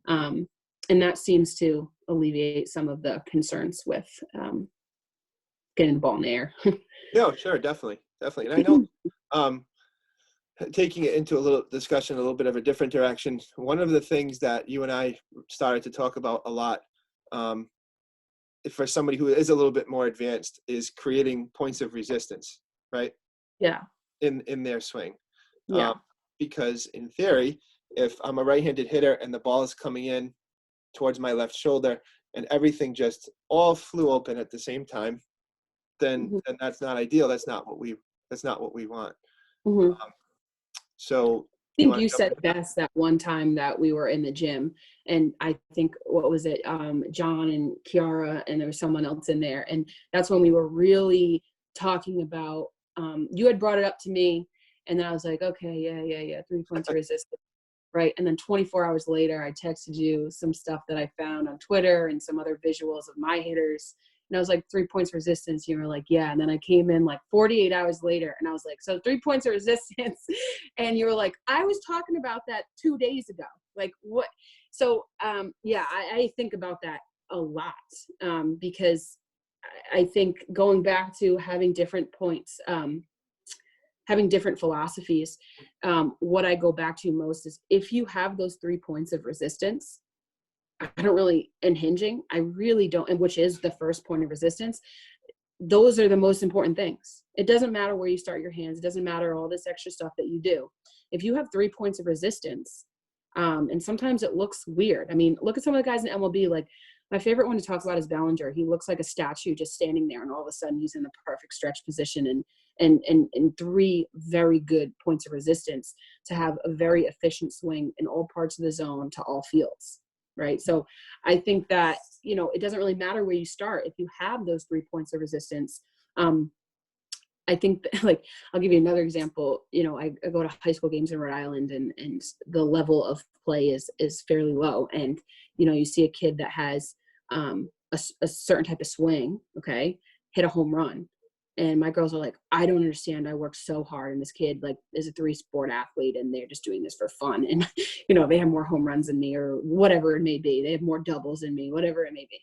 And that seems to alleviate some of the concerns with getting the ball in the air.
Yeah, sure, definitely. And I know, taking it into a little discussion, a little bit of a different direction, one of the things that you and I started to talk about a lot, for somebody who is a little bit more advanced, is creating points of resistance, right?
Yeah.
In their swing.
Yeah.
Because in theory, if I'm a right-handed hitter and the ball is coming in towards my left shoulder and everything just all flew open at the same time, then that's not ideal. That's not what we want.
Mm-hmm.
So
I think you said best that one time that we were in the gym, and I think, what was it? John and Kiara, and there was someone else in there. And that's when we were really talking about, you had brought it up to me, and then I was like, okay, yeah. 3 points of resistance. Right. And then 24 hours later, I texted you some stuff that I found on Twitter and some other visuals of my hitters. And I was like, 3 points resistance. You were like, yeah. And then I came in like 48 hours later and I was like, so 3 points of resistance. And you were like, I was talking about that 2 days ago. Like, what? So, yeah, I think about that a lot, because I think going back to having different points, having different philosophies, what I go back to most is, if you have those 3 points of resistance, I don't really, and hinging, I really don't, and which is the first point of resistance, those are the most important things. It doesn't matter where you start your hands. It doesn't matter all this extra stuff that you do. If you have 3 points of resistance, and sometimes it looks weird. I mean, look at some of the guys in MLB, like my favorite one to talk about is Bellinger. He looks like a statue just standing there, and all of a sudden he's in the perfect stretch position and 3 very good points of resistance to have a very efficient swing in all parts of the zone to all fields. Right. So I think that, it doesn't really matter where you start. If you have those 3 points of resistance, I think that, like, I'll give you another example. I go to high school games in Rhode Island, and the level of play is fairly low. And, you see a kid that has a certain type of swing, okay, hit a home run. And my girls are like, I don't understand. I work so hard. And this kid like is a 3-sport athlete and they're just doing this for fun. And, they have more home runs than me or whatever it may be. They have more doubles than me, whatever it may be.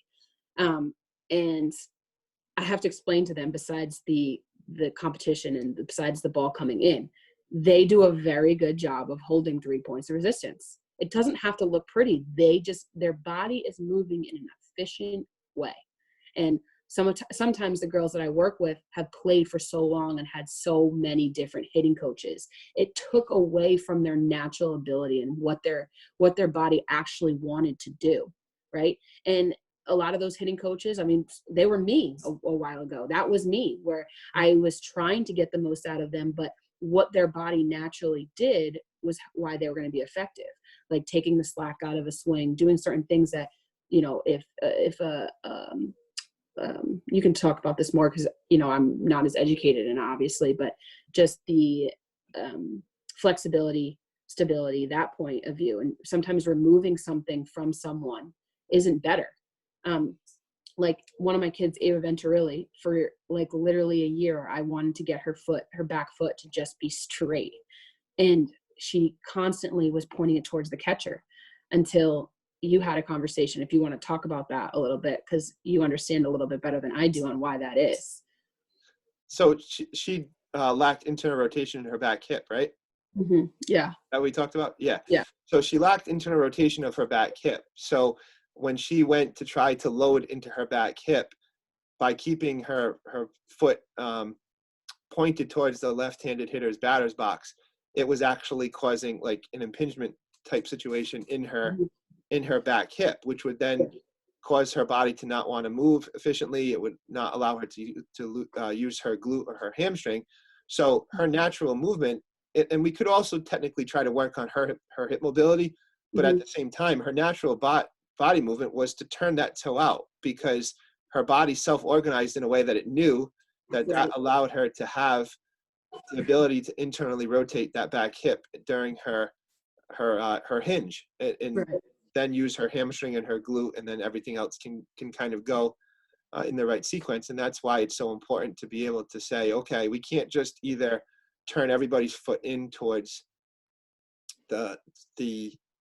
And I have to explain to them, besides the competition and besides the ball coming in, they do a very good job of holding 3 points of resistance. It doesn't have to look pretty. Their body is moving in an efficient way. And sometimes the girls that I work with have played for so long and had so many different hitting coaches. It took away from their natural ability and what their body actually wanted to do, right? And a lot of those hitting coaches, I mean, they were me a while ago. That was me, where I was trying to get the most out of them, but what their body naturally did was why they were going to be effective. Like taking the slack out of a swing, doing certain things that, you can talk about this more because, I'm not as educated in obviously, but just the flexibility, stability, that point of view. And sometimes removing something from someone isn't better. Like one of my kids, Ava Venturilli, for like literally a year, I wanted to get her back foot to just be straight. And she constantly was pointing it towards the catcher until you had a conversation. If you want to talk about that a little bit, because you understand a little bit better than I do on why that is.
So she lacked internal rotation in her back hip, right?
Mm-hmm. Yeah.
That we talked about? Yeah.
Yeah.
So she lacked internal rotation of her back hip. So when she went to try to load into her back hip, by keeping her foot pointed towards the left-handed hitter's batter's box, it was actually causing like an impingement type situation in her back hip, which would then cause her body to not want to move efficiently. It would not allow her to use her glute or her hamstring. So her natural movement, and we could also technically try to work on her hip mobility, but at the same time, her natural body movement was to turn that toe out, because her body self-organized in a way that it knew that allowed her to have the ability to internally rotate that back hip during her hinge, and then use her hamstring and her glute, and then everything else can kind of go in the right sequence. And that's why it's so important to be able to say, okay, we can't just either turn everybody's foot in towards the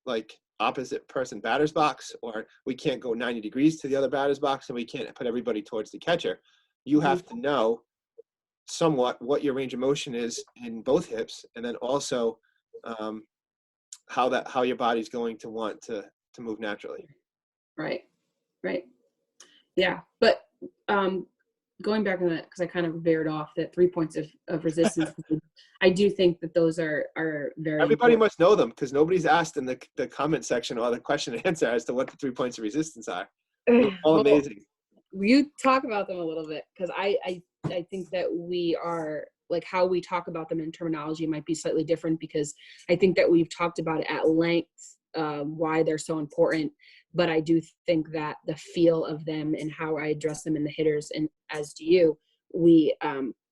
like opposite person batter's box, or we can't go 90 degrees to the other batter's box, and we can't put everybody towards the catcher. You have to know somewhat what your range of motion is in both hips, and then also how your body's going to want to move naturally.
Right. Yeah. But going back on that, because I kind of veered off that 3 points of resistance, I do think that those are very
Everybody
important.
must know them, because nobody's asked in the comment section or the question and answer as to what the 3 points of resistance are. They're all amazing.
You talk about them a little bit, because I think that we are, like, how we talk about them in terminology might be slightly different, because I think that we've talked about it at length, why they're so important. But I do think that the feel of them and how I address them in the hitters, and as do you, we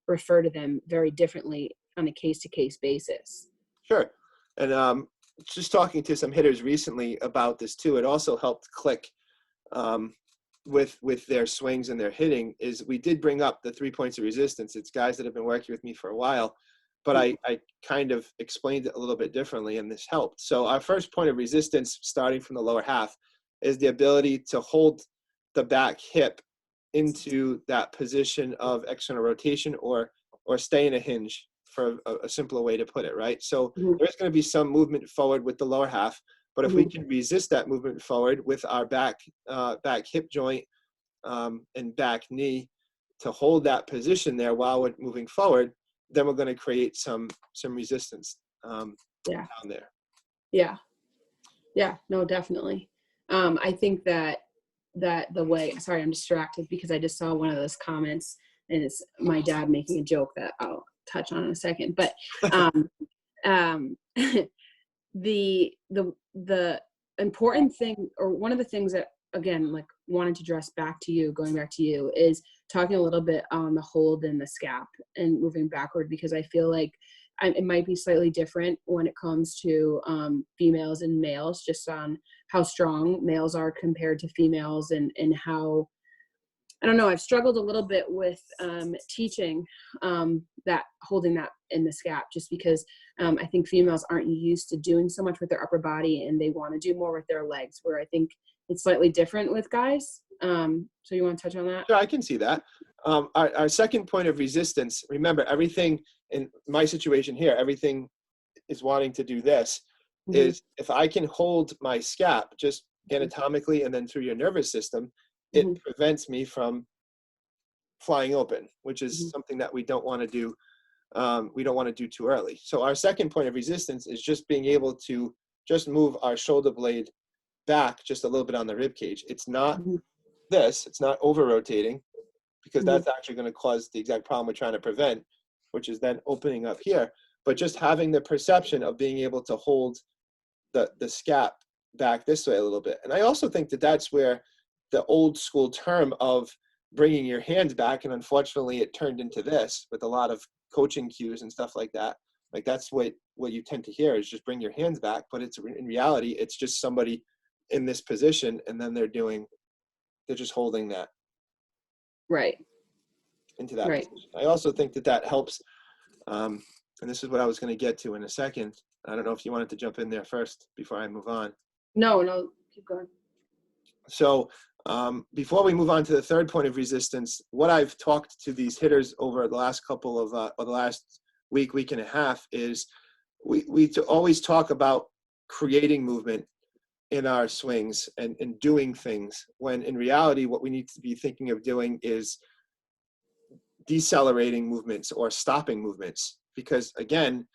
refer to them very differently on a case-to-case basis.
Sure. And just talking to some hitters recently about this too, it also helped click with their swings and their hitting, is we did bring up the 3 points of resistance. It's guys that have been working with me for a while, but I kind of explained it a little bit differently, and this helped. So our first point of resistance, starting from the lower half, is the ability to hold the back hip into that position of external rotation, or stay in a hinge, for a simpler way to put it, right? So there's going to be some movement forward with the lower half, but if we can resist that movement forward with our back hip joint and back knee to hold that position there while we're moving forward, then we're going to create some resistance down there.
Yeah, no, definitely. I think that the way, sorry, I'm distracted because I just saw one of those comments, and it's my dad making a joke that I'll touch on in a second. But the important thing, or one of the things that, again, like, wanted to address going back to you, is talking a little bit on the hold and the scap and moving backward, because I feel like it might be slightly different when it comes to females and males, just on how strong males are compared to females, and how I don't know, I've struggled a little bit with teaching that, holding that in the scap, just because I think females aren't used to doing so much with their upper body, and they want to do more with their legs, where I think it's slightly different with guys. So you want to touch on that?
Sure, I can see that. Our second point of resistance, remember, everything in my situation here, everything is wanting to do this, is if I can hold my scap just anatomically and then through your nervous system, it prevents me from flying open, which is something that we don't want to do. We don't want to do too early. So our second point of resistance is just being able to just move our shoulder blade back just a little bit on the rib cage. It's not this, it's not over rotating, because that's actually going to cause the exact problem we're trying to prevent, which is then opening up here. But just having the perception of being able to hold the scap back this way a little bit. And I also think that that's where the old school term of bringing your hands back, and unfortunately it turned into this with a lot of coaching cues and stuff like that. Like that's what you tend to hear is just bring your hands back, but it's in reality, it's just somebody in this position, and then they're just holding that
Right.
into that position. I also think that helps, and this is what I was going to get to in a second. I don't know if you wanted to jump in there first before I move on.
No, keep going.
So before we move on to the third point of resistance, what I've talked to these hitters over the last couple of, or the last week and a half is we always talk about creating movement in our swings and doing things, when in reality, what we need to be thinking of doing is decelerating movements or stopping movements. Because again,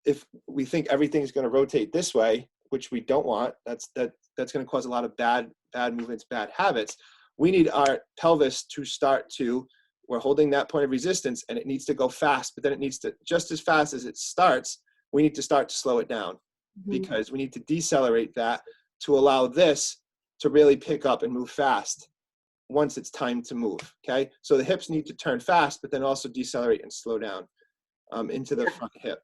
if we think everything's going to rotate this way, which we don't want, that's going to cause a lot of bad movements, bad habits. We need our pelvis to start to, we're holding that point of resistance, and it needs to go fast, but then it needs to, just as fast as it starts, we need to start to slow it down, because we need to decelerate that to allow this to really pick up and move fast once it's time to move. Okay, so the hips need to turn fast, but then also decelerate and slow down into the front hip.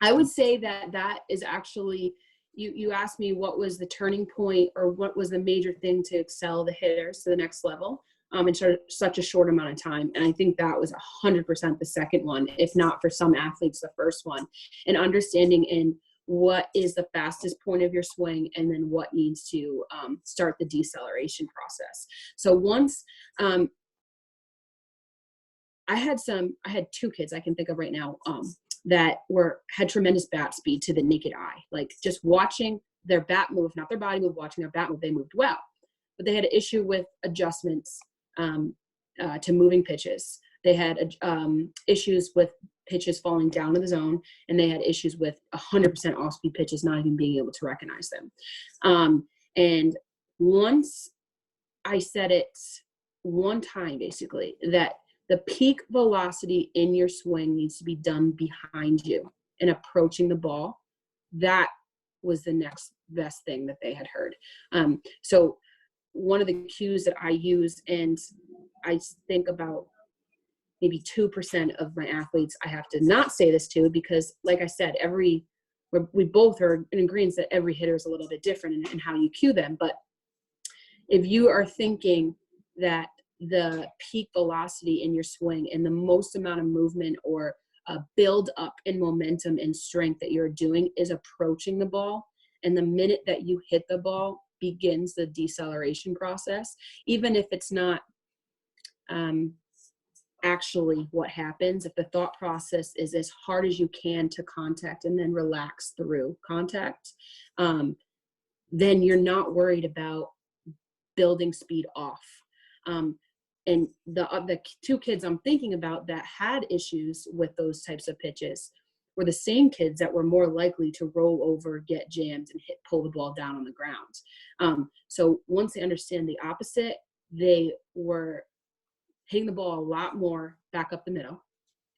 I would say that is actually, you asked me what was the turning point, or what was the major thing to excel the hitters to the next level in such a short amount of time. And I think that was 100% the second one, if not for some athletes, the first one. And understanding in what is the fastest point of your swing, and then what needs to start the deceleration process. So once I had two kids I can think of right now that had tremendous bat speed to the naked eye. Like just watching their bat move, not their body move, watching their bat move, they moved well. But they had an issue with adjustments to moving pitches. They had issues with pitches falling down to the zone, and they had issues with 100% off-speed pitches not even being able to recognize them. And once I said it one time, basically, that the peak velocity in your swing needs to be done behind you and approaching the ball, that was the next best thing that they had heard. So one of the cues that I use, and I think about maybe 2% of my athletes I have to not say this to, because like I said, we both are in agreement that every hitter is a little bit different in how you cue them. But if you are thinking that the peak velocity in your swing and the most amount of movement or build up in momentum and strength that you're doing is approaching the ball, and the minute that you hit the ball begins the deceleration process, even if it's not actually what happens, if the thought process is as hard as you can to contact and then relax through contact, then you're not worried about building speed off. And the two kids I'm thinking about that had issues with those types of pitches were the same kids that were more likely to roll over, get jammed, and pull the ball down on the ground. So once they understand the opposite, they were hitting the ball a lot more back up the middle,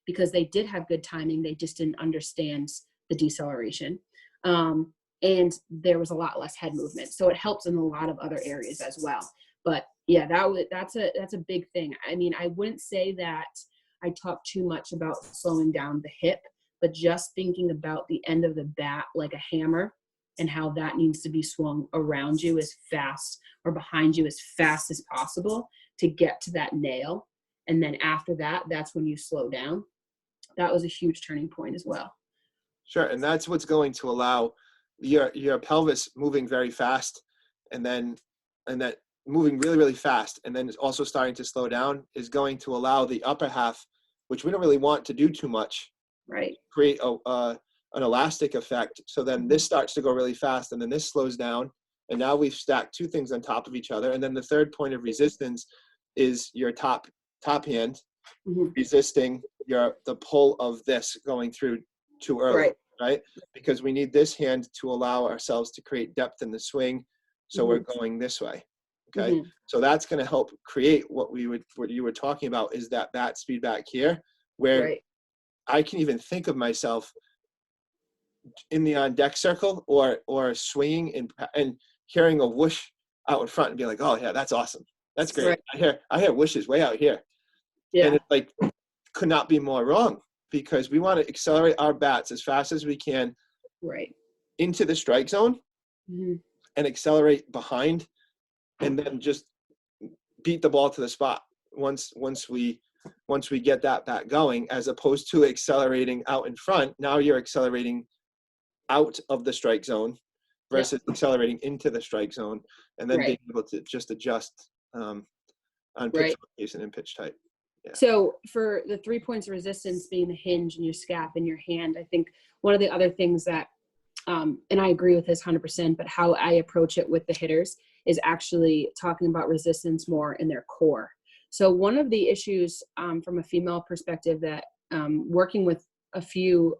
because they did have good timing. They just didn't understand the deceleration. And there was a lot less head movement. So it helps in a lot of other areas as well. But yeah, that's a big thing. I mean, I wouldn't say that I talk too much about slowing down the hip, but just thinking about the end of the bat like a hammer, and how that needs to be swung around you as fast or behind you as fast as possible, to get to that nail. And then after that, that's when you slow down. That was a huge turning point as well.
Sure. And that's what's going to allow your pelvis moving very fast, and that moving really, really fast, and then it's also starting to slow down, is going to allow the upper half, which we don't really want to do too much,
Right.
create an elastic effect. So then this starts to go really fast, and then this slows down. And now we've stacked two things on top of each other. And then the third point of resistance is your top hand resisting the pull of this going through too early, right? Because we need this hand to allow ourselves to create depth in the swing. So we're going this way. Okay. So that's going to help create what you were talking about, is that bat speed back here, where I can even think of myself in the on deck circle or swinging and hearing a whoosh out in front and be like, oh yeah, that's awesome. That's great. I hear whooshes way out here. Yeah. And it's like, could not be more wrong, because we want to accelerate our bats as fast as we can into the strike zone and accelerate behind, and then just beat the ball to the spot once we get that bat going, as opposed to accelerating out in front. Now you're accelerating out of the strike zone versus accelerating into the strike zone, and then being able to just adjust on pitch location and pitch type. Yeah.
So for the 3 points of resistance being the hinge and your scap in your hand, I think one of the other things that, and I agree with this 100%, but how I approach it with the hitters is actually talking about resistance more in their core. So one of the issues from a female perspective that working with a few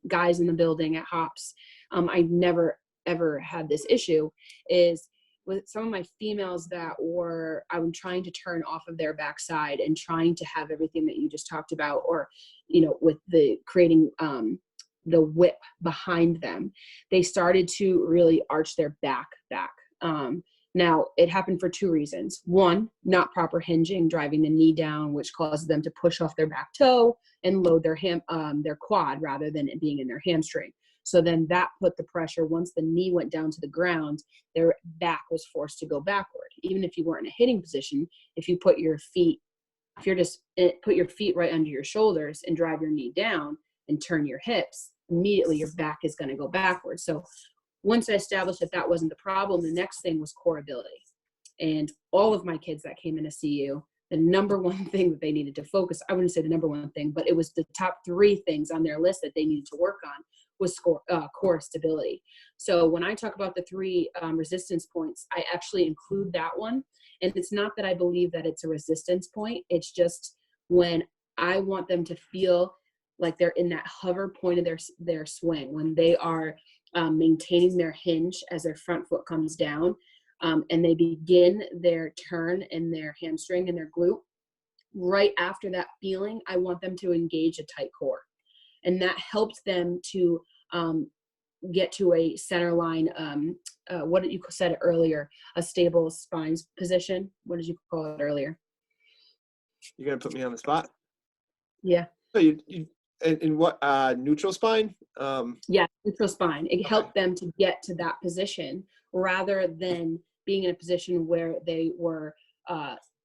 guys in the building at Hops, I never ever had this issue, is with some of my females that I'm trying to turn off of their backside and trying to have everything that you just talked about, or, with the creating the whip behind them, they started to really arch their back. Now, it happened for two reasons. One, not proper hinging, driving the knee down, which causes them to push off their back toe and load their quad rather than it being in their hamstring. So then that put the pressure. Once the knee went down to the ground, their back was forced to go backward. Even if you weren't in a hitting position, if you put your feet right under your shoulders and drive your knee down and turn your hips, immediately your back is going to go backwards. So once I established that that wasn't the problem, the next thing was core ability. And all of my kids that came in to see you, the number one thing that they needed to focus, I wouldn't say the number one thing, but it was the top 3 things on their list that they needed to work on was core stability. So when I talk about the 3 resistance points, I actually include that one. And it's not that I believe that it's a resistance point. It's just when I want them to feel like they're in that hover point of their swing, when they are maintaining their hinge as their front foot comes down, and they begin their turn in their hamstring and their glute. Right after that feeling, I want them to engage a tight core. And that helps them to get to a center line, what did you said earlier, a stable spine position. What did you call it earlier?
You're going to put me on the spot?
Yeah.
So you in what, neutral spine?
Yeah, neutral spine. It helped them to get to that position rather than being in a position where they were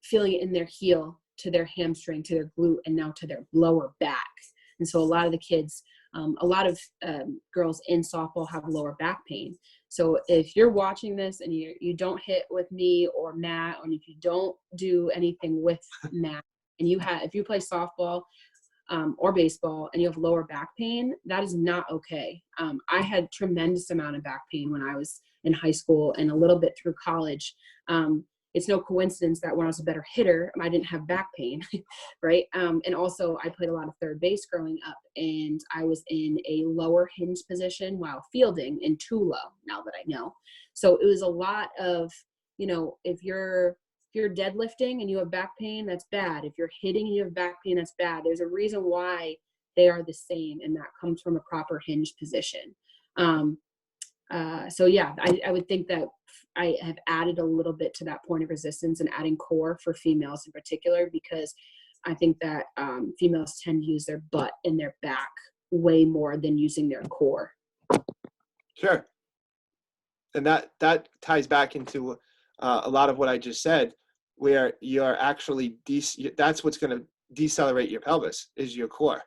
feeling it in their heel to their hamstring, to their glute, and now to their lower back. And so a lot of the kids, a lot of girls in softball have lower back pain. So if you're watching this and you don't hit with me or Matt, and if you don't do anything with Matt, and if you play softball or baseball and you have lower back pain, that is not okay. I had tremendous amount of back pain when I was in high school and a little bit through college. It's no coincidence that when I was a better hitter, I didn't have back pain, right? And also I played a lot of third base growing up, and I was in a lower hinge position while fielding and too low, now that I know. So it was a lot of, if you're deadlifting and you have back pain, that's bad. If you're hitting and you have back pain, that's bad. There's a reason why they are the same, and that comes from a proper hinge position. So yeah, I would think that I have added a little bit to that point of resistance and adding core for females in particular, because I think that females tend to use their butt and their back way more than using their core.
Sure. And that ties back into a lot of what I just said. where you're actually, that's what's going to decelerate your pelvis is your core,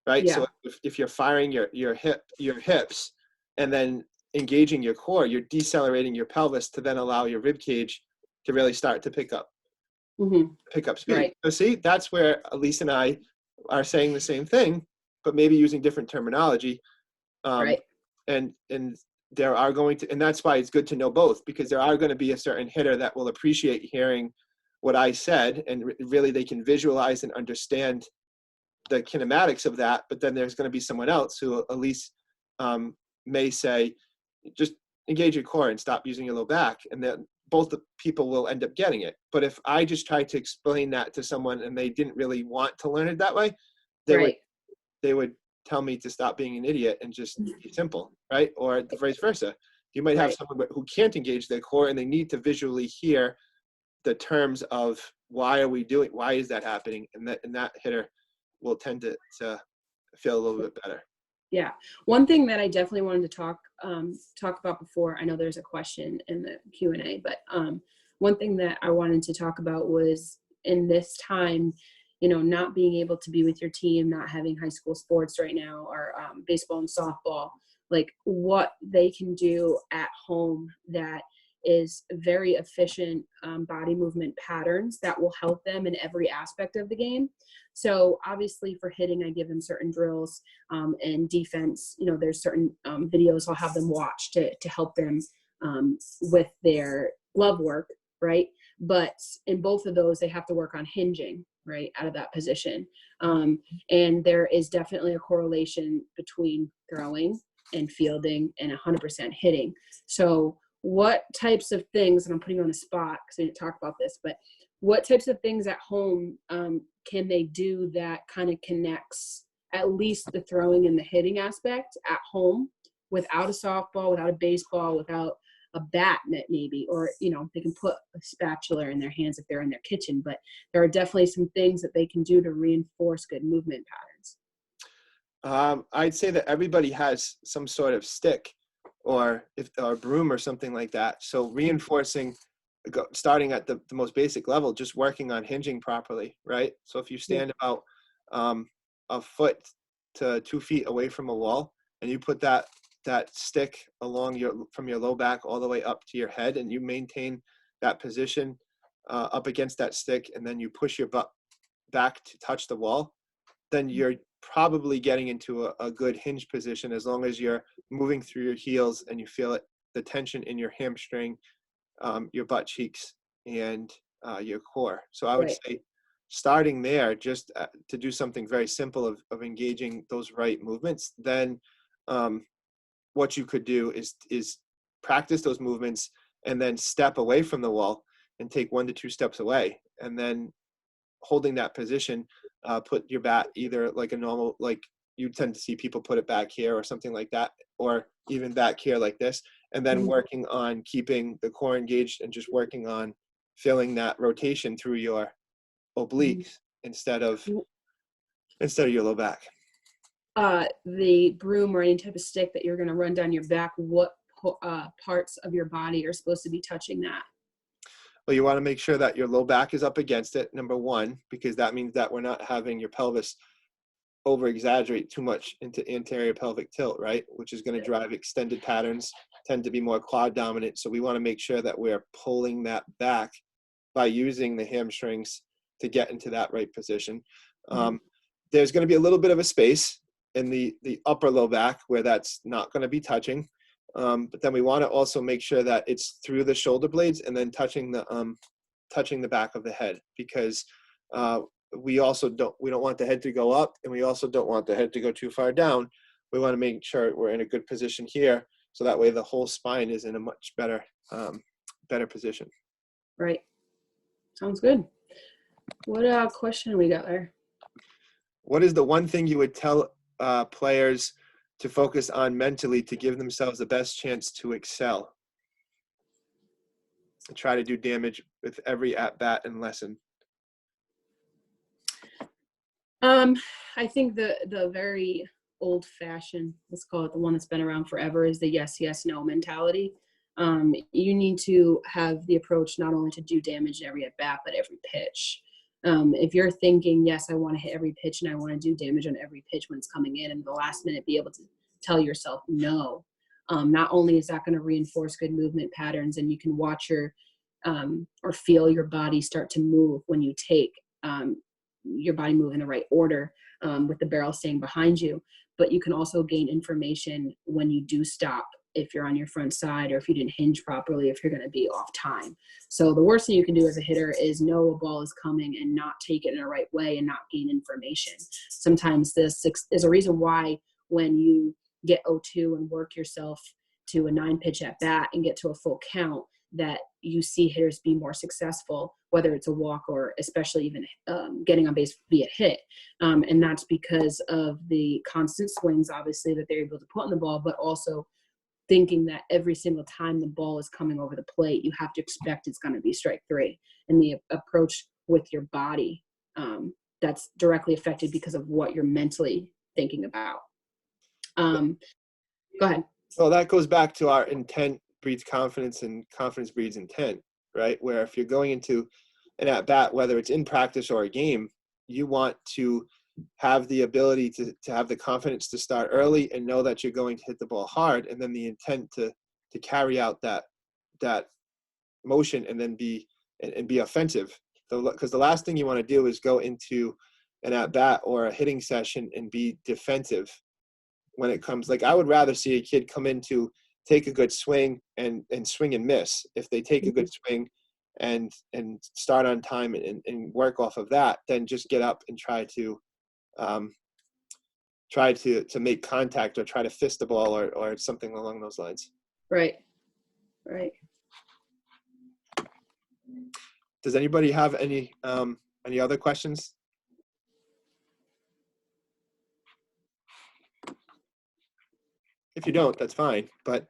right?
Yeah.
So if you're firing your hips and then engaging your core, you're decelerating your pelvis to then allow your rib cage to really start to pick up speed.
Right.
So see, that's where Elise and I are saying the same thing, but maybe using different terminology.
Right.
And there are going to, and that's why it's good to know both, because there are going to be a certain hitter that will appreciate hearing what I said, and really they can visualize and understand the kinematics of that. But then there's going to be someone else who at least may say, just engage your core and stop using your low back. And then both the people will end up getting it. But if I just tried to explain that to someone and they didn't really want to learn it that way, they would tell me to stop being an idiot and just be simple, right? Or the vice versa. You might have someone who can't engage their core and they need to visually hear the terms of why is that happening? And that hitter will tend to feel a little bit better.
Yeah. One thing that I definitely wanted to talk about before, I know there's a question in the Q&A, but one thing that I wanted to talk about was in this time, not being able to be with your team, not having high school sports right now, or baseball and softball, like what they can do at home that is very efficient body movement patterns that will help them in every aspect of the game. So obviously for hitting, I give them certain drills, and defense, there's certain videos I'll have them watch to help them with their glove work, right? But in both of those, they have to work on hinging, right, out of that position. And there is definitely a correlation between throwing and fielding and 100% hitting. So what types of things, and I'm putting you on the spot because I didn't talk about this, but what types of things at home can they do that kind of connects at least the throwing and the hitting aspect at home without a softball, without a baseball, without a bat maybe, or, they can put a spatula in their hands if they're in their kitchen, but there are definitely some things that they can do to reinforce good movement patterns.
I'd say that everybody has some sort of stick or broom or something like that. So reinforcing, starting at the most basic level, just working on hinging properly, right? So if you stand about a foot to 2 feet away from a wall and you put that stick along from your low back all the way up to your head, and you maintain that position up against that stick, and then you push your butt back to touch the wall, then you're probably getting into a good hinge position, as long as you're moving through your heels and you feel it, the tension in your hamstring, your butt cheeks, and your core. So I would say starting there, just to do something very simple of engaging those right movements. Then what you could do is practice those movements and then step away from the wall and take 1 to 2 steps away, and then holding that position, put your bat either like a normal, like you tend to see people put it back here or something like that, or even back here like this, and then working on keeping the core engaged and just working on feeling that rotation through your obliques instead of your low back.
The broom or any type of stick that you're going to run down your back, what parts of your body are supposed to be touching that?
Well, you want to make sure that your low back is up against it, number one, because that means that we're not having your pelvis over exaggerate too much into anterior pelvic tilt, right? Which is going to drive extended patterns, tend to be more quad dominant. So we want to make sure that we're pulling that back by using the hamstrings to get into that right position. There's going to be a little bit of a space in the upper low back where that's not going to be touching. But then we want to also make sure that it's through the shoulder blades and then touching the back of the head, because we don't want the head to go up, and we also don't want the head to go too far down. We want to make sure we're in a good position here, so that way the whole spine is in a much better position.
Right. Sounds good. What question we got there?
What is the one thing you would tell players to focus on mentally to give themselves the best chance to excel? And try to do damage with every at-bat and lesson.
I think the very old-fashioned, let's call it the one that's been around forever, is the yes, yes, no mentality. You need to have the approach not only to do damage every at bat, but every pitch. If you're thinking, yes, I want to hit every pitch and I want to do damage on every pitch when it's coming in, and the last minute be able to tell yourself no, not only is that going to reinforce good movement patterns, and you can watch or feel your body start to move when you take your body move in the right order, with the barrel staying behind you, but you can also gain information when you do stop, if you're on your front side, or if you didn't hinge properly, if you're going to be off time. So the worst thing you can do as a hitter is know a ball is coming and not take it in the right way and not gain information. Sometimes this is a reason why when you get 0-2 and work yourself to a 9-pitch at bat and get to a full count, that you see hitters be more successful, whether it's a walk or especially even getting on base via hit. And that's because of the constant swings, obviously, that they're able to put on the ball, but also thinking that every single time the ball is coming over the plate, you have to expect it's going to be strike three. And the approach with your body, that's directly affected because of what you're mentally thinking about. Go ahead.
Well, that goes back to our intent breeds confidence and confidence breeds intent, right? Where if you're going into an at-bat, whether it's in practice or a game, you want to have the ability to have the confidence to start early and know that you're going to hit the ball hard, and then the intent to carry out that motion and then be offensive. Because the last thing you want to do is go into an at-bat or a hitting session and be defensive when it comes. Like, I would rather see a kid come in to take a good swing and swing and miss. If they take a good swing and start on time and work off of that, then just get up and try to make contact or try to fist the ball or something along those lines.
Right.
Does anybody have any other questions? If you don't, that's fine. But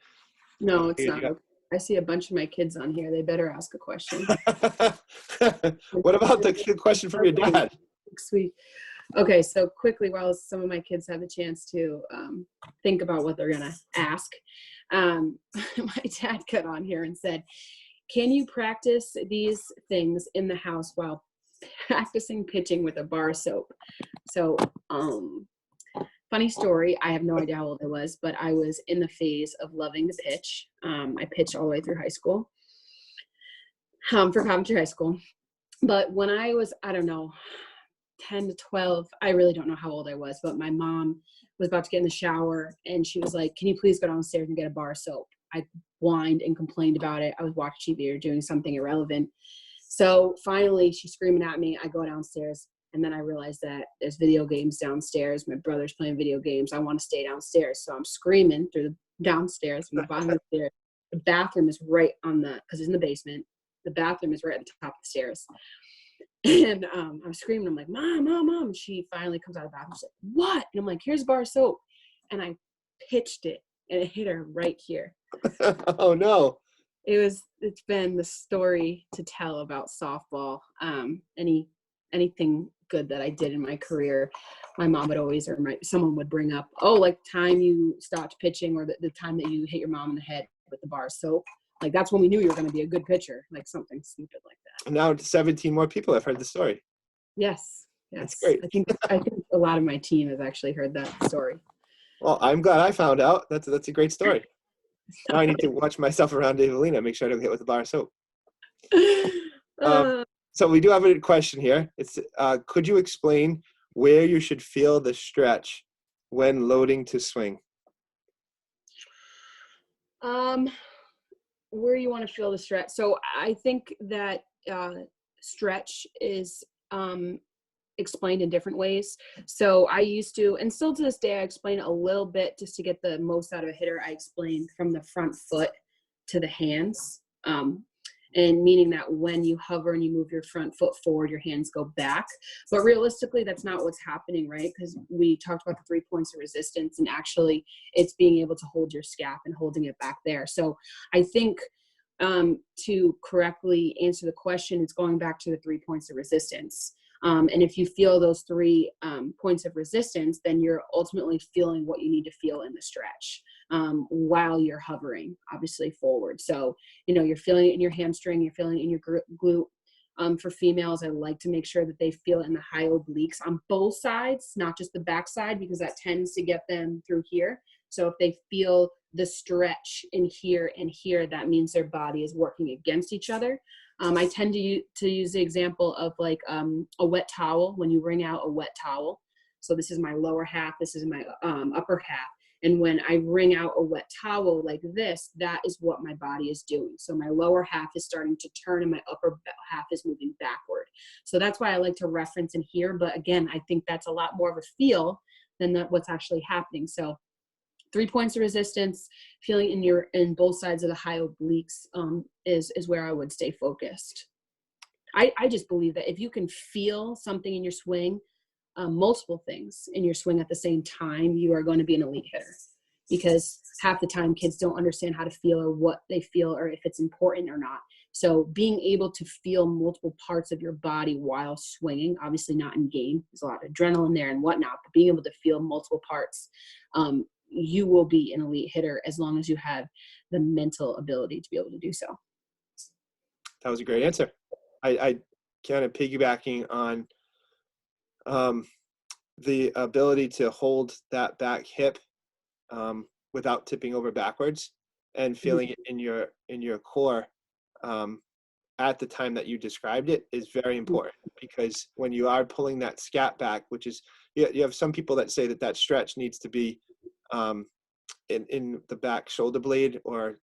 no, it's not. Okay. I see a bunch of my kids on here. They better ask a question.
What about the question from your dad?
Sweet. Okay, so quickly, while some of my kids have a chance to think about what they're going to ask, my dad got on here and said, can you practice these things in the house while practicing pitching with a bar of soap? So, funny story, I have no idea how old I was, but I was in the phase of loving to pitch. I pitched all the way through high school, for Coventry High School. But when I was, 10 to 12, I really don't know how old I was, but my mom was about to get in the shower and she was like, can you please go downstairs and get a bar of soap? I whined and complained about it. I was watching TV or doing something irrelevant. So finally she's screaming at me. I go downstairs and then I realized that there's video games downstairs. My brother's playing video games. I want to stay downstairs. So I'm screaming through the downstairs from the bottom of the stairs. The bathroom is right because it's in the basement. The bathroom is right at the top of the stairs. And I was screaming. I'm like, Mom, Mom, Mom. She finally comes out of the bathroom. She's like, what? And I'm like, here's a bar of soap. And I pitched it, and it hit her right here.
Oh, no.
It's been the story to tell about softball. Anything good that I did in my career, my mom would always, someone would bring up, like time you stopped pitching or the time that you hit your mom in the head with the bar of soap. Like, that's when we knew you were going to be a good pitcher, like something stupid like that.
And now 17 more people have heard the story.
Yes.
That's great.
I think a lot of my team has actually heard that story.
Well, I'm glad I found out. That's a great story. Now I need to watch myself around Davelina, make sure I don't get with the bar of soap. So we do have a question here. It's could you explain where you should feel the stretch when loading to swing?
Where you want to feel the stretch. So I think that stretch is explained in different ways. So I used to, and still to this day, I explain a little bit just to get the most out of a hitter. I explain from the front foot to the hands. And meaning that when you hover and you move your front foot forward, your hands go back. But realistically, that's not what's happening, right? Because we talked about the 3 points of resistance, and actually it's being able to hold your scap and holding it back there. So I think to correctly answer the question, it's going back to the 3 points of resistance. And if you feel those 3 points of resistance, then you're ultimately feeling what you need to feel in the stretch. while you're hovering, obviously forward. So, you're feeling it in your hamstring, you're feeling it in your glute. For females, I like to make sure that they feel it in the high obliques on both sides, not just the back side, because that tends to get them through here. So if they feel the stretch in here and here, that means their body is working against each other. I tend to use the example of like a wet towel, when you wring out a wet towel. So this is my lower half, this is my upper half. And when I wring out a wet towel like this, that is what my body is doing. So my lower half is starting to turn and my upper half is moving backward. So that's why I like to reference in here. But again, I think that's a lot more of a feel than what's actually happening. So 3 points of resistance, feeling in both sides of the high obliques is where I would stay focused. I just believe that if you can feel something in your swing, multiple things in your swing at the same time, you are going to be an elite hitter, because half the time kids don't understand how to feel or what they feel or if it's important or not. So being able to feel multiple parts of your body while swinging, obviously not in game, there's a lot of adrenaline there and whatnot, but being able to feel multiple parts, you will be an elite hitter as long as you have the mental ability to be able to do so.
That was a great answer. I kind of piggybacking on the ability to hold that back hip without tipping over backwards and feeling it in your core at the time that you described it is very important, because when you are pulling that scat back, which is, you have some people that say that stretch needs to be in the back shoulder blade, or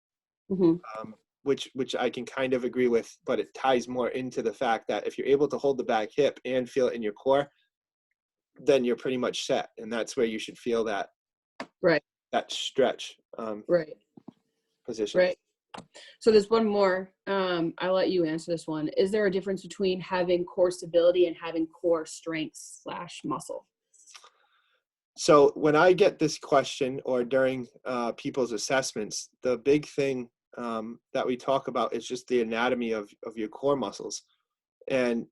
which I can kind of agree with, but it ties more into the fact that if you're able to hold the back hip and feel it in your core, then you're pretty much set. And that's where you should feel that,
right,
that stretch
right,
position.
right. So there's one more. I'll let you answer this one. Is there a difference between having core stability and having core strength / muscle?
So when I get this question, or during people's assessments, the big thing that we talk about is just the anatomy of your core muscles. And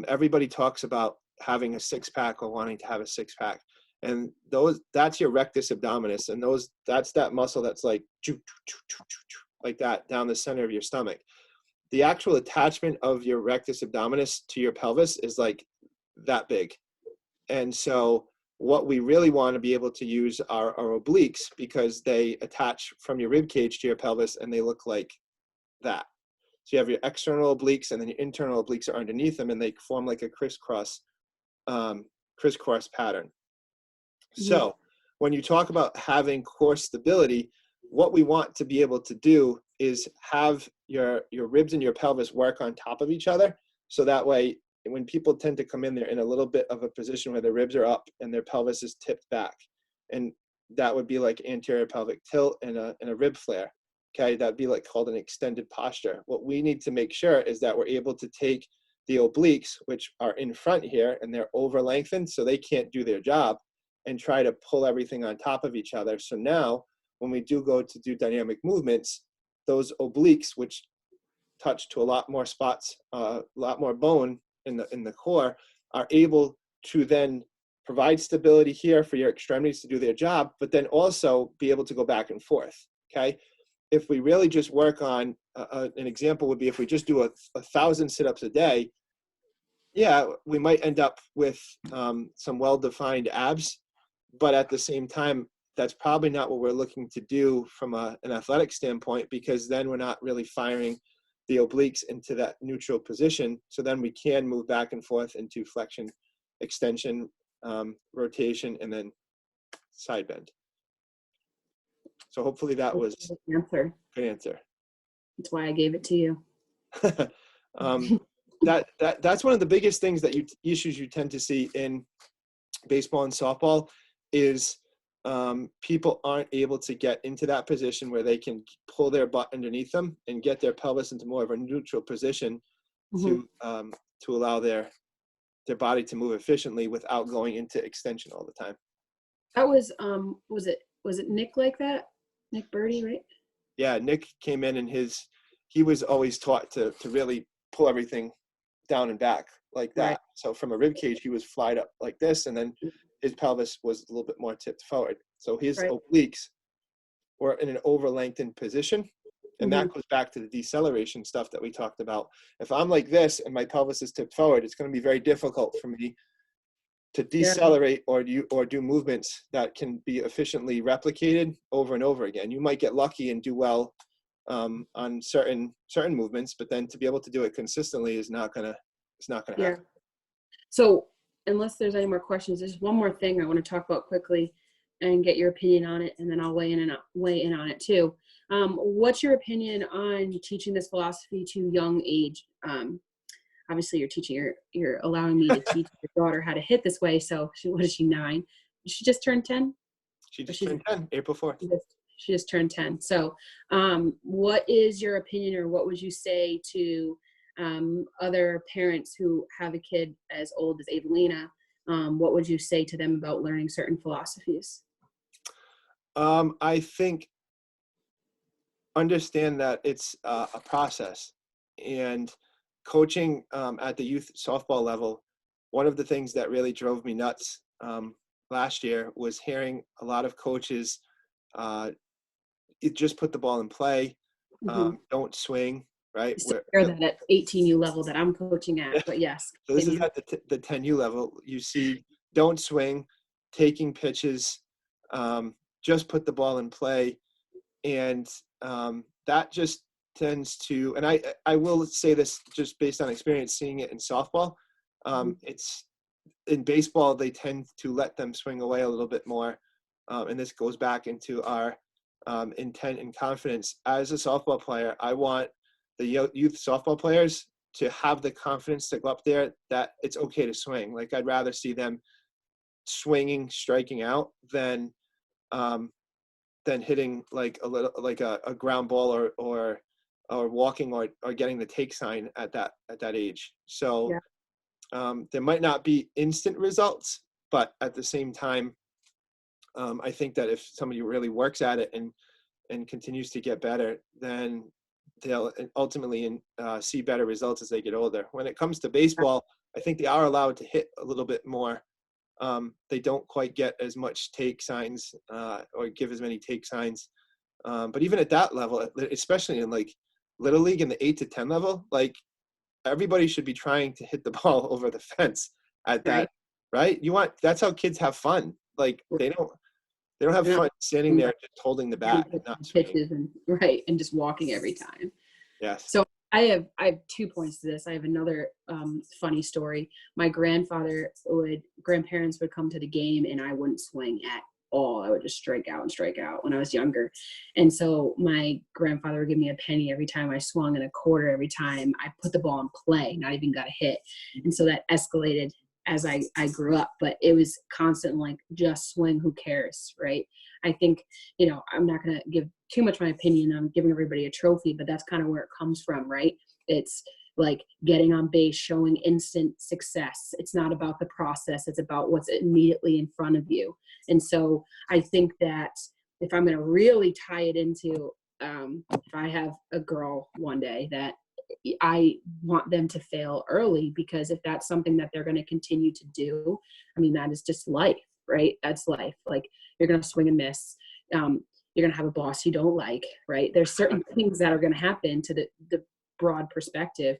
everybody talks about having a six-pack or wanting to have a six-pack. And that's your rectus abdominis. And that's that muscle that's like that down the center of your stomach. The actual attachment of your rectus abdominis to your pelvis is like that big. And so what we really want to be able to use are our obliques, because they attach from your rib cage to your pelvis and they look like that. So you have your external obliques, and then your internal obliques are underneath them, and they form like a crisscross pattern. So when you talk about having core stability, what we want to be able to do is have your ribs and your pelvis work on top of each other. So that way, when people tend to come in, they're in a little bit of a position where their ribs are up and their pelvis is tipped back. And that would be like anterior pelvic tilt and a rib flare. Okay, that'd be like called an extended posture. What we need to make sure is that we're able to take the obliques, which are in front here, and they're over lengthened, so they can't do their job, and try to pull everything on top of each other. So now when we do go to do dynamic movements, those obliques, which touch to a lot more spots, a lot more bone in the core, are able to then provide stability here for your extremities to do their job, but then also be able to go back and forth. Okay, if we really just work on an example would be if we just do 1,000 sit-ups a day, yeah, we might end up with some well-defined abs, but at the same time, that's probably not what we're looking to do from an athletic standpoint, because then we're not really firing the obliques into that neutral position. So then we can move back and forth into flexion, extension, rotation, and then side bend. So hopefully that was
Good answer.
good answer.
That's why I gave it to you.
That's one of the biggest things that issues you tend to see in baseball and softball is people aren't able to get into that position where they can pull their butt underneath them and get their pelvis into more of a neutral position to allow their body to move efficiently without going into extension all the time.
That was it Nick like that? Nick Birdie, right?
Yeah, Nick came in and he was always taught to really pull everything down and back like that. Right. So from a rib cage, he was flied up like this, and then his pelvis was a little bit more tipped forward. So his obliques we're in an over lengthened position. And
Mm-hmm.
that goes back to the deceleration stuff that we talked about. If I'm like this and my pelvis is tipped forward, it's going to be very difficult for me to decelerate or do movements that can be efficiently replicated over and over again. You might get lucky and do well on certain movements, but then to be able to do it consistently is not gonna happen.
So unless there's any more questions, there's one more thing I want to talk about quickly and get your opinion on it, and then I'll weigh in on it too. What's your opinion on teaching this philosophy to young age? Obviously you're allowing me to teach your daughter how to hit this way. So what is she, 9? She just turned 10?
She just turned 10, April 4th.
She just turned 10. So what is your opinion, or what would you say to other parents who have a kid as old as Evelina? What would you say to them about learning certain philosophies?
I think understand that it's a process, and coaching at the youth softball level, one of the things that really drove me nuts last year was hearing a lot of coaches just put the ball in play, don't swing, right?
Hear that at 18U level that I'm coaching at, but yes.
So this is at the 10U level. You see, don't swing, taking pitches, just put the ball in play, and that just tends to. And I will say this just based on experience, seeing it in softball. It's in baseball they tend to let them swing away a little bit more, and this goes back into our intent and confidence. As a softball player, I want the youth softball players to have the confidence to go up there that it's okay to swing. Like, I'd rather see them swinging, striking out than hitting like a ground ball or walking or getting the take sign at that age. So there might not be instant results, but at the same time, I think that if somebody really works at it and continues to get better, then they'll ultimately see better results as they get older. When it comes to baseball, I think they are allowed to hit a little bit more. They don't quite get as much take signs or give as many take signs. But even at that level, especially in like Little League in the 8 to 10 level, like everybody should be trying to hit the ball over the fence at that, right? That's how kids have fun. Like they don't have fun standing there just holding the bat and not swinging.
And just walking every time.
Yes.
So I have 2 points to this. I have another funny story. My grandparents would come to the game and I wouldn't swing at all. I would just strike out when I was younger. And so my grandfather would give me a penny every time I swung and a quarter every time I put the ball in play, not even got a hit. And so that escalated as I grew up, but it was constant, like, just swing, who cares, right? I think, I'm not going to give too much my opinion. I'm giving everybody a trophy, but that's kind of where it comes from, right? It's like getting on base, showing instant success. It's not about the process. It's about what's immediately in front of you. And so I think that if I'm going to really tie it into, if I have a girl one day, that I want them to fail early, because if that's something that they're going to continue to do, I mean, that is just life, right? That's life. Like, you're going to swing and miss. You're going to have a boss you don't like, right? There's certain things that are going to happen to the broad perspective.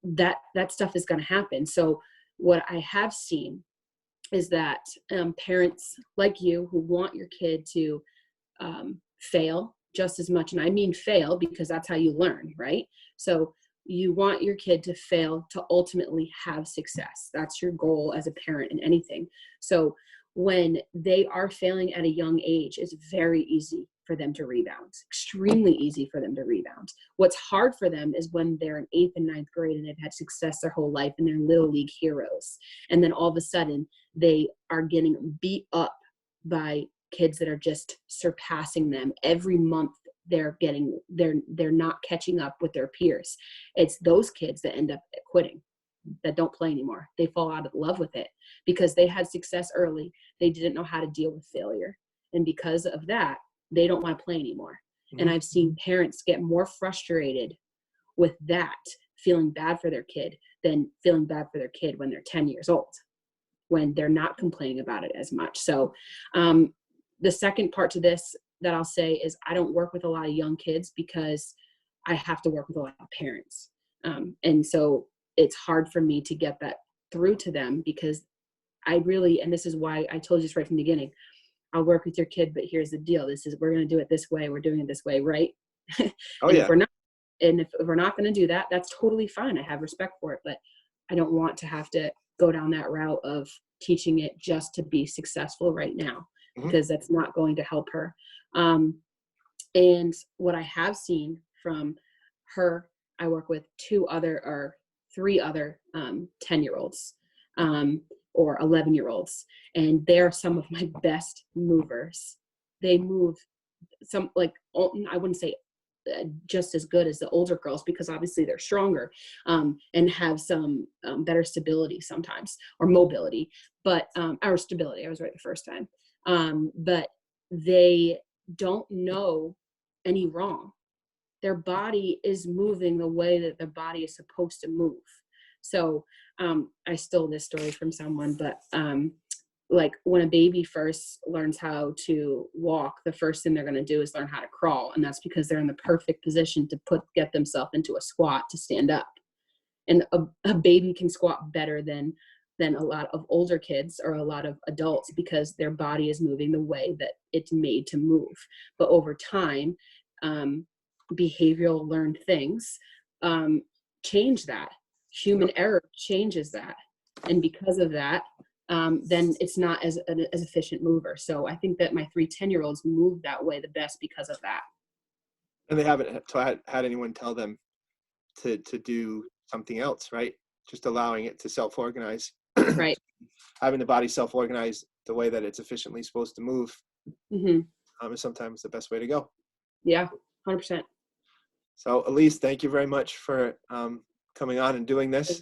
That stuff is going to happen. So what I have seen is that parents like you who want your kid to fail just as much, and I mean fail because that's how you learn, right? So you want your kid to fail to ultimately have success. That's your goal as a parent in anything. So when they are failing at a young age, it's very easy for them to rebound, extremely easy for them to rebound. What's hard for them is when they're in 8th and 9th grade and they've had success their whole life and they're Little League heroes. And then all of a sudden they are getting beat up by kids that are just surpassing them every month. They're not catching up with their peers. It's those kids that end up quitting, that don't play anymore. They fall out of love with it because they had success early. They didn't know how to deal with failure. And because of that, they don't want to play anymore. Mm-hmm. And I've seen parents get more frustrated with that, feeling bad for their kid, than feeling bad for their kid when they're 10 years old, when they're not complaining about it as much. So the second part to this, that I'll say is I don't work with a lot of young kids because I have to work with a lot of parents. And so it's hard for me to get that through to them because I really, and this is why I told you this right from the beginning, I'll work with your kid, but here's the deal. We're going to do it this way. We're doing it this way. Right.
Oh,
and
yeah.
if we're not going to do that, that's totally fine. I have respect for it, but I don't want to have to go down that route of teaching it just to be successful right now, because that's not going to help her. And what I have seen from her, I work with 3 other 10-year-olds or 11-year-olds, and they're some of my best movers. They move some, like, I wouldn't say just as good as the older girls, because obviously they're stronger and have some better stability sometimes, or mobility, but or stability. I was right the first time. But they don't know any wrong. Their body is moving the way that the body is supposed to move. So I stole this story from someone, but like when a baby first learns how to walk, the first thing they're going to do is learn how to crawl. And that's because they're in the perfect position to get themselves into a squat to stand up. And a baby can squat better than a lot of older kids or a lot of adults, because their body is moving the way that it's made to move. But over time, behavioral learned things change that. Human error changes that. And because of that, then it's not as efficient mover. So I think that my 3 10-year-olds move that way the best because of that.
And they haven't had anyone tell them to do something else, right? Just allowing it to self-organize.
Right.
Having the body self-organize the way that it's efficiently supposed to move is sometimes the best way to go.
Yeah, 100%.
So Elise, thank you very much for coming on and doing this.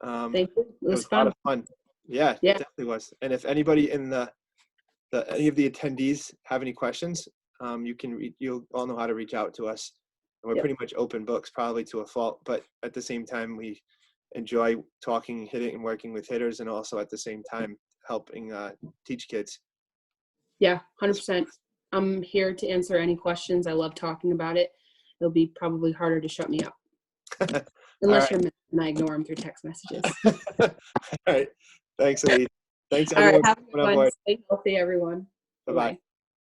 Thank you. It was
a lot
fun.
of fun. Yeah, it definitely was. And if anybody in any of the attendees have any questions, you'll all know how to reach out to us. And we're pretty much open books, probably to a fault, but at the same time, we enjoy talking, hitting, and working with hitters, and also at the same time helping teach kids.
Yeah, 100%. I'm here to answer any questions. I love talking about it. It'll be probably harder to shut me up. Unless you're mad and I ignore them through text messages.
All right. Thanks, Elise. Thanks,
All
everyone.
right, have a good one. Stay healthy, everyone.
Bye-bye.